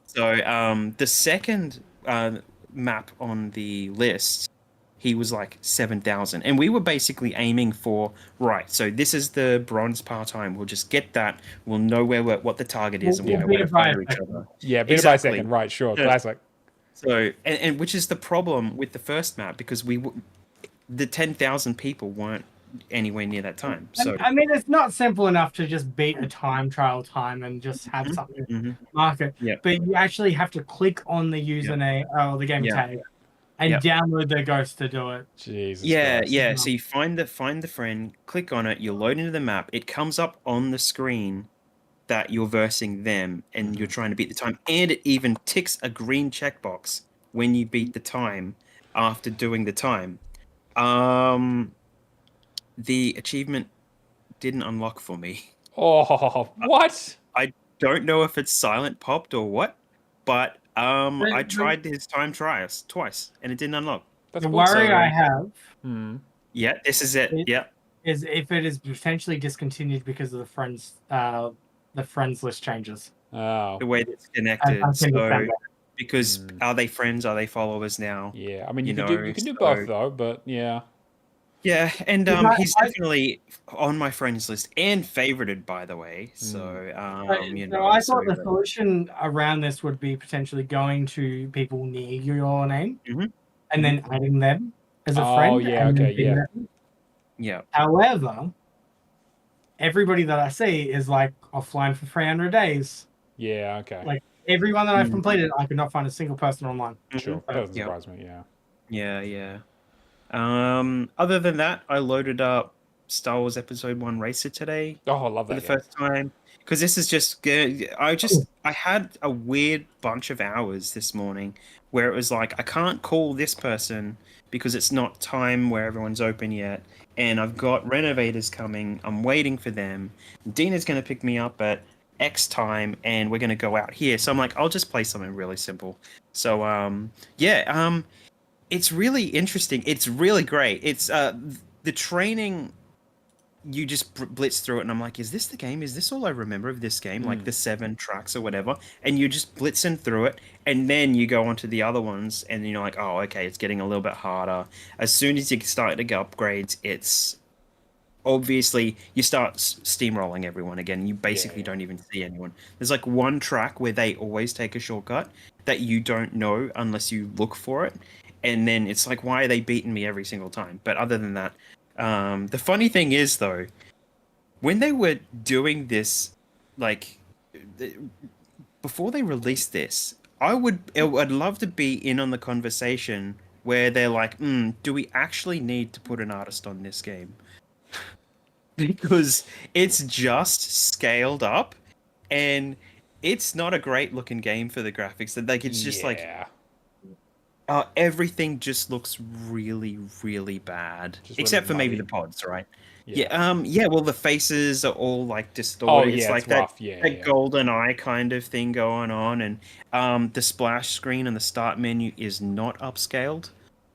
So the second map on the list, he was like 7,000. And we were basically aiming for, right, so this is the bronze part-time. We'll just get that. We'll know what the target is, and we'll know where to fire each other. Yeah, beat it by a second. Right, sure. Classic. So, and which is the problem with the first map, because the 10,000 people weren't anywhere near that time. So I mean, it's not simple enough to just beat a time trial time and just have something mark it. Yeah. But you actually have to click on the username or the game tag and download the ghost to do it. Jesus. Yeah, Christ. yeah. So you find the friend, click on it, you load into the map. It comes up on the screen that you're versing them and you're trying to beat the time, and it even ticks a green checkbox when you beat the time after doing the time. The achievement didn't unlock for me. Oh, what? I don't know if it's silent popped or what, but I tried his time twice and it didn't unlock. The worry I have this is it. Is if it is potentially discontinued because of the friends list changes. Oh. The way it's connected. So because are they friends? Are they followers now? Yeah, I mean you can do both though, but yeah. Yeah, and he's definitely on my friends list and favorited, by the way. So, I thought the solution around this would be potentially going to people near your name and then adding them as a friend. Oh, yeah, okay, yeah. However, everybody that I see is like offline for 300 days. Yeah, okay. Like everyone that I've completed, I could not find a single person online. Sure, So, doesn't surprise me. Yeah. Yeah. Other than that, I loaded up Star Wars Episode 1 Racer today Oh, I love for that the game. first time. Because this is just I had a weird bunch of hours this morning where it was like I can't call this person because it's not time where everyone's open yet, and I've got renovators coming. I'm waiting for them. Dina's gonna pick me up at X time, and we're gonna go out here. So I'm like, I'll just play something really simple. So it's really interesting. It's really great. It's the training. You just blitz through it, and I'm like, is this the game? Is this all I remember of this game? Like the 7 tracks or whatever. And you're just blitzing through it, and then you go on to the other ones, and you're like, oh, okay, it's getting a little bit harder. As soon as you start to get upgrades, it's obviously you start steamrolling everyone again. You basically don't even see anyone. There's like one track where they always take a shortcut that you don't know unless you look for it, and then it's like, why are they beating me every single time? But other than that, the funny thing is though, when they were doing this, like before they released this, I'd love to be in on the conversation where they're like, do we actually need to put an artist on this game? Because it's just scaled up, and it's not a great looking game for the graphics. Like it's just like everything just looks really, really bad, Just except for really maybe muddy. the pods, right? Yeah. Well, the faces are all like distorted. Oh, yeah, it's like it's that, rough. Yeah. golden eye kind of thing going on, and the splash screen and the start menu is not upscaled.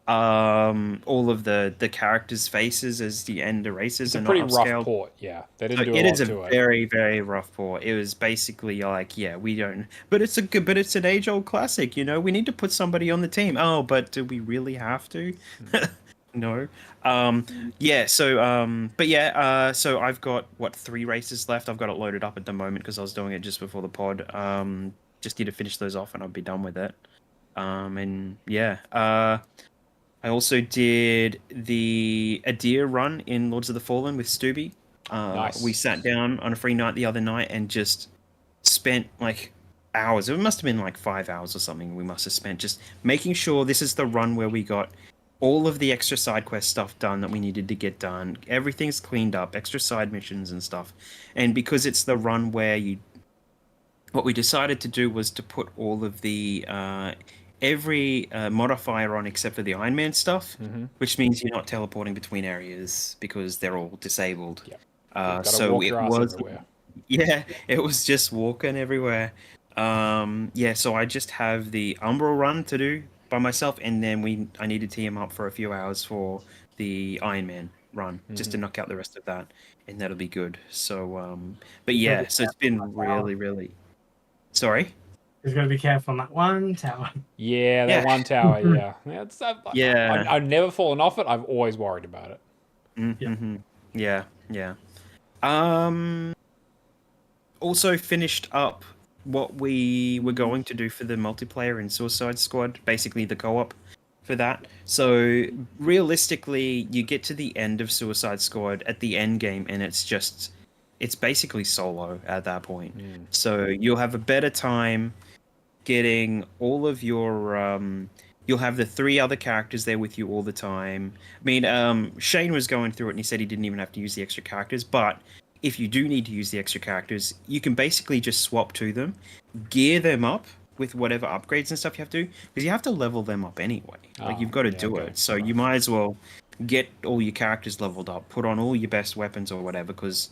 All of the characters' faces as the end erases It's a are not pretty rough upscaled. port. Yeah, they So didn't do a it lot is a to it. very, very rough port. It was basically like, yeah, we don't, but it's an age-old classic, you know. We need to put somebody on the team. Oh, but do we really have to? No. Yeah. So, but yeah. So I've got 3 races left. I've got it loaded up at the moment because I was doing it just before the pod. Just need to finish those off and I'll be done with it. And yeah. I also did the Adir run in Lords of the Fallen with Stubby. Nice. We sat down on a free night the other night and just spent like hours. It must have been like 5 hours or something. We must have spent just making sure this is the run where we got all of the extra side quest stuff done that we needed to get done. Everything's cleaned up, extra side missions and stuff. And because it's the run where what we decided to do was to put all of the every modifier on except for the Iron Man stuff, which means you're not teleporting between areas because they're all disabled. So walk it your ass was everywhere. Yeah, it was just walking everywhere. Yeah, so I just have the Umbral run to do by myself, and then I need to tee him up for a few hours for the Iron Man run, just to knock out the rest of that, and that'll be good. So, but yeah, so it's been really, really. Sorry. He's got to be careful on that one tower. Yeah, that one tower. Yeah, it's, Yeah. I've never fallen off it. I've always worried about it. Mm-hmm. Yeah. Also finished up what we were going to do for the multiplayer in Suicide Squad, basically the co-op for that. So realistically, you get to the end of Suicide Squad at the end game, and it's basically solo at that point. So you'll have a better time getting all of your you'll have the 3 other characters there with you all the time. I mean, Shane was going through it and he said he didn't even have to use the extra characters, but if you do need to use the extra characters, you can basically just swap to them, gear them up with whatever upgrades and stuff you have to, because you have to level them up anyway. Like, you've got to do it. So you might as well get all your characters leveled up, put on all your best weapons or whatever, because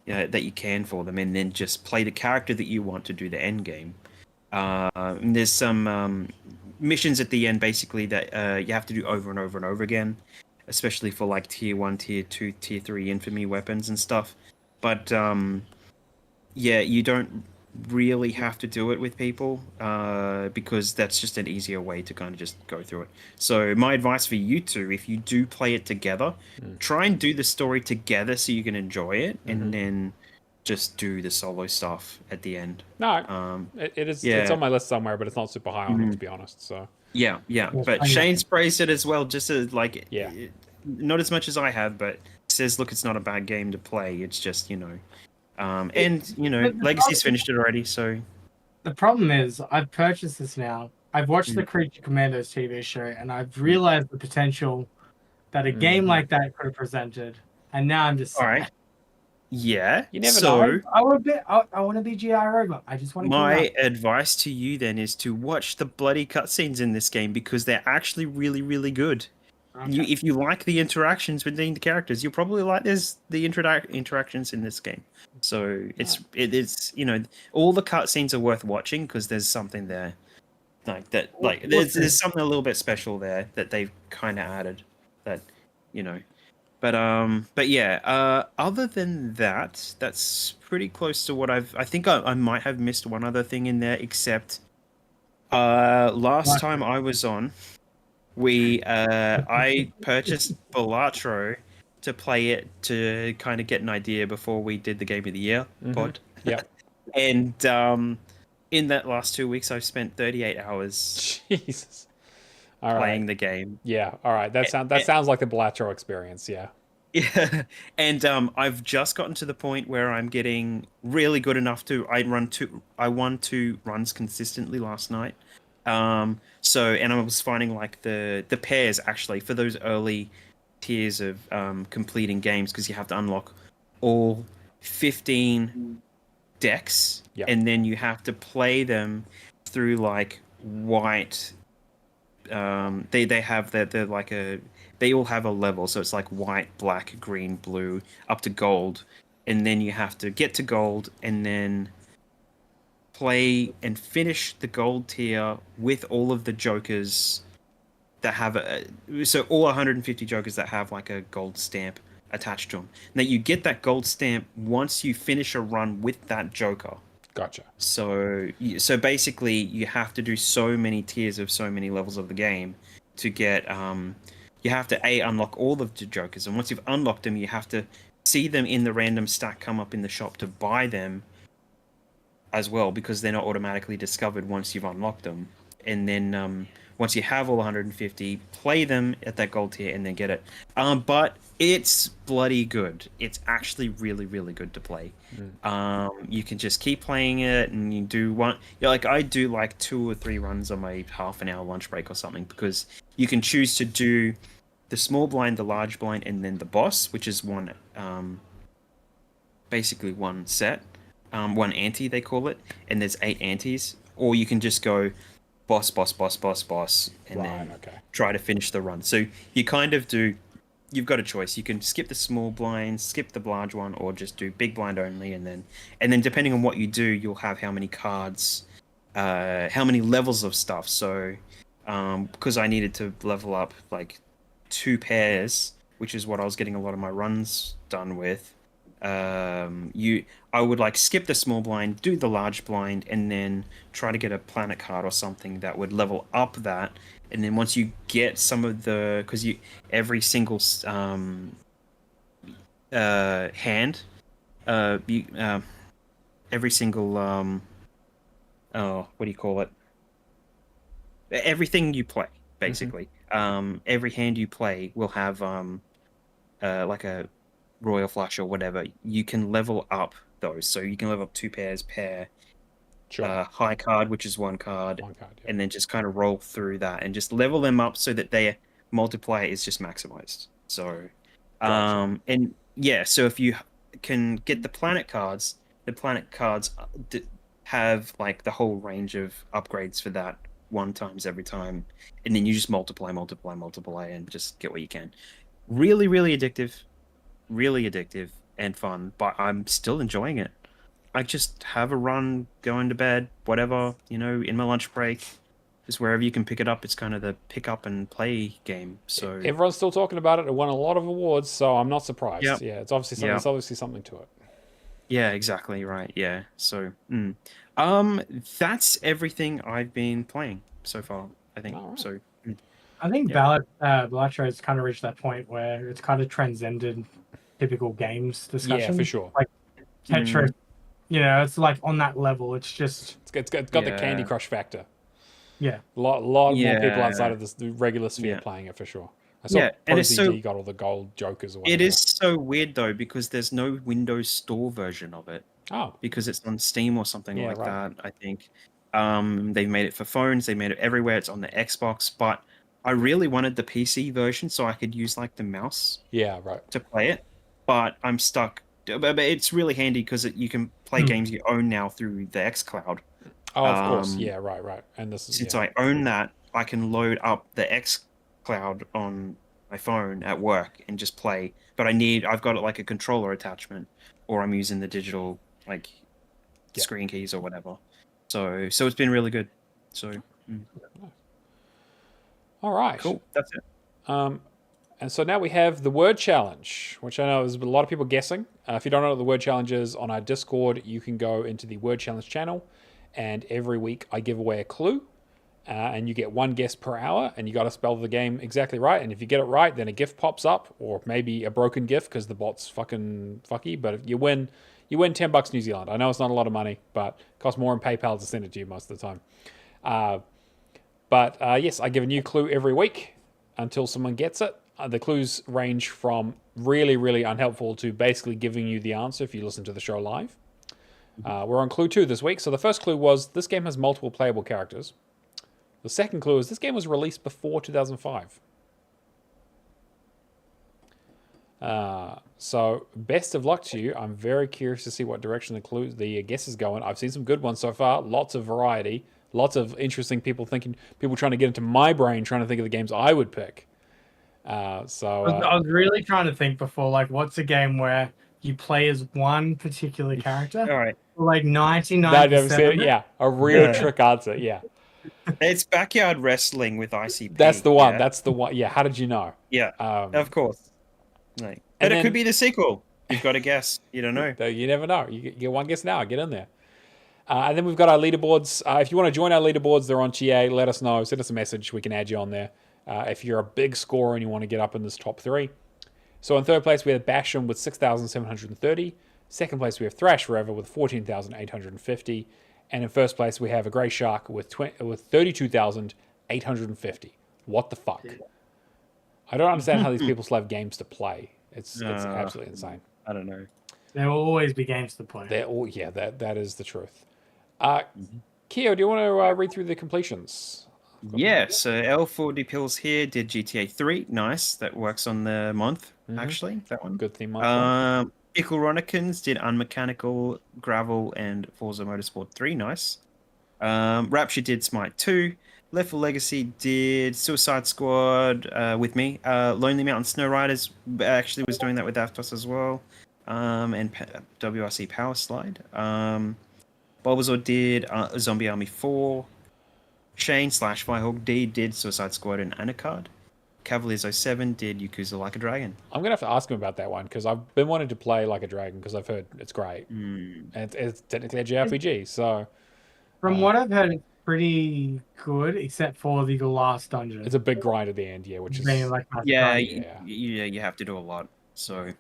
that you can for them, and then just play the character that you want to do the end game. And there's some missions at the end basically that you have to do over and over and over again, especially for like tier 1, tier 2, tier 3 infamy weapons and stuff. But yeah, you don't really have to do it with people because that's just an easier way to kind of just go through it. So my advice for you two, if you do play it together, try and do the story together so you can enjoy it, and then just do the solo stuff at the end. No, it is. Yeah. It's on my list somewhere, but it's not super high on it, to be honest. So yeah. But Shane's praised it as well, just as like not as much as I have, but says, look, it's not a bad game to play. It's just and Legacy's finished it already, so The problem is, I've purchased this now. I've watched the Creature Commandos TV show, and I've realized the potential that a game like that could have presented. And now I'm just All sad. right. Yeah. You never So I want to be GI Robot. I just want to kill my that. advice to you then is to watch the bloody cutscenes in this game because they're actually really, really good. Okay. If you like the interactions between the characters, you'll probably like the interactions in this game. So it's all the cutscenes are worth watching because there's something there like that there's something a little bit special there that they've kind of added that you know. But yeah. Other than that, that's pretty close to what I think I might have missed one other thing in there, except last time I was on. I purchased Balatro to play it to kind of get an idea before we did the Game of the Year pod. Yeah. And in that last 2 weeks, I've spent 38 hours Jesus. All right. playing the game. Yeah. All right. That sounds like the Blatro experience. Yeah. Yeah, and I've just gotten to the point where I'm getting really good enough to I won 2 runs consistently last night. And I was finding like the pairs actually for those early tiers of completing games because you have to unlock all 15 decks, and then you have to play them through like white. They have they're like they all have a level, so it's like white, black, green, blue, up to gold, and then you have to get to gold and then play and finish the gold tier with all of the jokers that have so all 150 jokers that have like a gold stamp attached to them. Now you get that gold stamp once you finish a run with that joker. Gotcha. So basically you have to do so many tiers of so many levels of the game to get you have to unlock all of the jokers, and once you've unlocked them you have to see them in the random stack come up in the shop to buy them as well, because they're not automatically discovered once you've unlocked them. And then once you have all 150, play them at that gold tier and then get it. But it's bloody good. It's actually really, really good to play. You can just keep playing it, and you do one. Like I do like 2 or 3 runs on my half an hour lunch break or something, because you can choose to do the small blind, the large blind, and then the boss, which is one, basically one set. One ante they call it, and there's 8 antes, or you can just go boss, and then try to finish the run. So you kind of you've got a choice. You can skip the small blind, skip the large one, or just do big blind only, and then depending on what you do, you'll have how many cards, how many levels of stuff. So because I needed to level up like 2 pairs, which is what I was getting a lot of my runs done with. I would like skip the small blind, do the large blind, and then try to get a planet card or something that would level up that. And then once you get some of the, because every single hand, every single what do you call it? Everything you play basically. Every hand you play will have like a royal flush or whatever. You can level up those, so you can level up 2 pairs per high card, which is one card, and then just kind of roll through that and just level them up so that their multiplier is just maximized. So and yeah, so if you can get the planet cards have like the whole range of upgrades for that 1 times every time, and then you just multiply and just get what you can. Really, really addictive and fun, but I'm still enjoying it. I just have a run, going to bed, whatever, in my lunch break, just wherever you can pick it up. It's kind of the pick up and play game. So everyone's still talking about it. It won a lot of awards, so I'm not surprised. Yep. Yeah, it's obviously something. It's obviously something to it. Yeah, exactly right. Yeah. So, that's everything I've been playing so far, I think. Right. So, I think Balatro has kind of reached that point where it's kind of transcended typical games discussion. Yeah, for sure. Like Tetris, it's like on that level. It's just it's got the Candy Crush factor. Yeah, a lot more people outside of the regular sphere playing it for sure. I saw and it's so got all the gold jokers. Or whatever. It is so weird though, because there's no Windows Store version of it. Oh, because it's on Steam or something Yeah, like right. that, I think. They've made it for phones, they made it everywhere, it's on the Xbox, but I really wanted the PC version so I could use like the mouse yeah, right. to play it, but I'm stuck. But it's really handy because you can play games you own now through the xCloud. Oh, of course. Um, Yeah, right. And this is since yeah. I own that, I can load up the xCloud on my phone at work and just play. But I've got like a controller attachment, or I'm using the digital like Yeah. screen keys or whatever. So it's been really good. So All right. cool. That's it. And so now we have the word challenge, which I know there's a lot of people guessing. If you don't know what the word challenge is, on our Discord, you can go into the word challenge channel, and every week I give away a clue, and you get one guess per hour, and you got to spell the game exactly right. And if you get it right, then a gift pops up, or maybe a broken gift because the bot's fucking fucky. But if you win $10 New Zealand. I know it's not a lot of money, but it costs more in PayPal to send it to you most of the time. But yes, I give a new clue every week until someone gets it. The clues range from really, really unhelpful to basically giving you the answer if you listen to the show live. We're on clue 2 this week. So the first clue was this game has multiple playable characters. The second clue is this game was released before 2005. So best of luck to you. I'm very curious to see what direction the guess is going. I've seen some good ones so far. Lots of variety. Lots of interesting people trying to get into my brain, trying to think of the games I would pick. I was really trying to think before, like, what's a game where you play as one particular character? All right. Like 99%. Yeah, a real trick answer. Yeah, It's backyard wrestling with ICP. that's the one. Yeah? That's the one. Yeah. How did you know? Yeah, of course. Right. and But it then- could be the sequel. You've got to guess. You don't know. You never know. You get one guess now. Get in there. And then we've got our leaderboards. If you want to join our leaderboards, they're on TA. Let us know. Send us a message. We can add you on there. If you're a big scorer and you want to get up in this top 3. So in third place, we have Basham with 6,730. Second place, we have Thrash Forever with 14,850. And in first place, we have a Grey Shark with 32,850. What the fuck? I don't understand how these people still have games to play. It's absolutely insane. I don't know. There will always be games to play. That is the truth. Keo, do you want to read through the completions? Yeah, so L4D Pills here did GTA 3. Nice. That works on the month, actually. That one. Good theme month. Ickle Ronikins did Unmechanical, Gravel, and Forza Motorsport 3. Nice. Rapture did Smite 2. Left 4 Legacy did Suicide Squad with me. Lonely Mountain Snow Riders actually was doing that with Aftos as well. And WRC Power Slide. Bulbasaur did Zombie Army 4. Shane / Firehawk D did Suicide Squad and Anacard. Cavaliers 07 did Yakuza Like a Dragon. I'm going to have to ask him about that one because I've been wanting to play Like a Dragon because I've heard it's great. And it's technically a JRPG, so... From what I've heard, it's pretty good, except for the last dungeon. It's a big grind at the end, which is... You have to do a lot, so...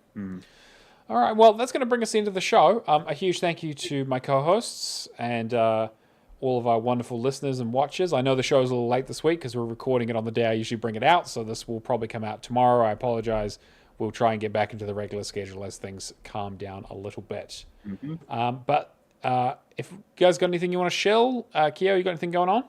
All right, well, that's going to bring us into the show. A huge thank you to my co-hosts and all of our wonderful listeners and watchers. I know the show is a little late this week because we're recording it on the day I usually bring it out, so this will probably come out tomorrow. I apologize. We'll try and get back into the regular schedule as things calm down a little bit. But if you guys got anything you want to shill, Keo, you got anything going on?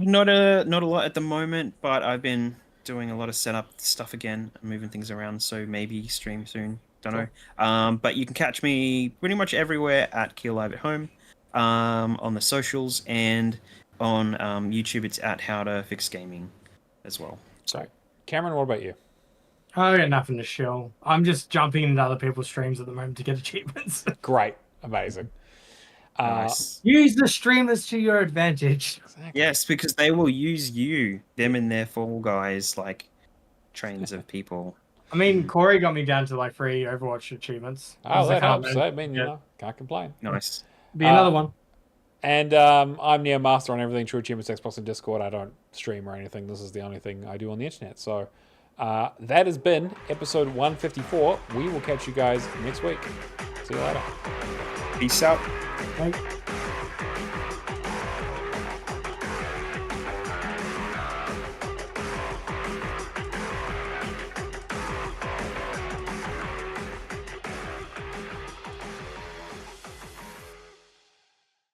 Not a lot at the moment, but I've been doing a lot of setup stuff again, moving things around, so maybe stream soon. Don't know. But you can catch me pretty much everywhere at Keo Live at Home, on the socials, and on YouTube it's at How to Fix Gaming as well. So, Cameron, what about you? I got nothing to show. I'm just jumping into other people's streams at the moment to get achievements. Great. Amazing. nice. Use the streamers to your advantage. Exactly. Yes, because they will use them and their Fall Guys like trains of people. I mean, Corey got me down to like 3 Overwatch achievements. Oh, that helps. I mean, can't complain. Nice. Be another one. And I'm Neomaster on everything True Achievements, Xbox, and Discord. I don't stream or anything. This is the only thing I do on the internet. So that has been episode 154. We will catch you guys next week. See you later. Peace out. Bye.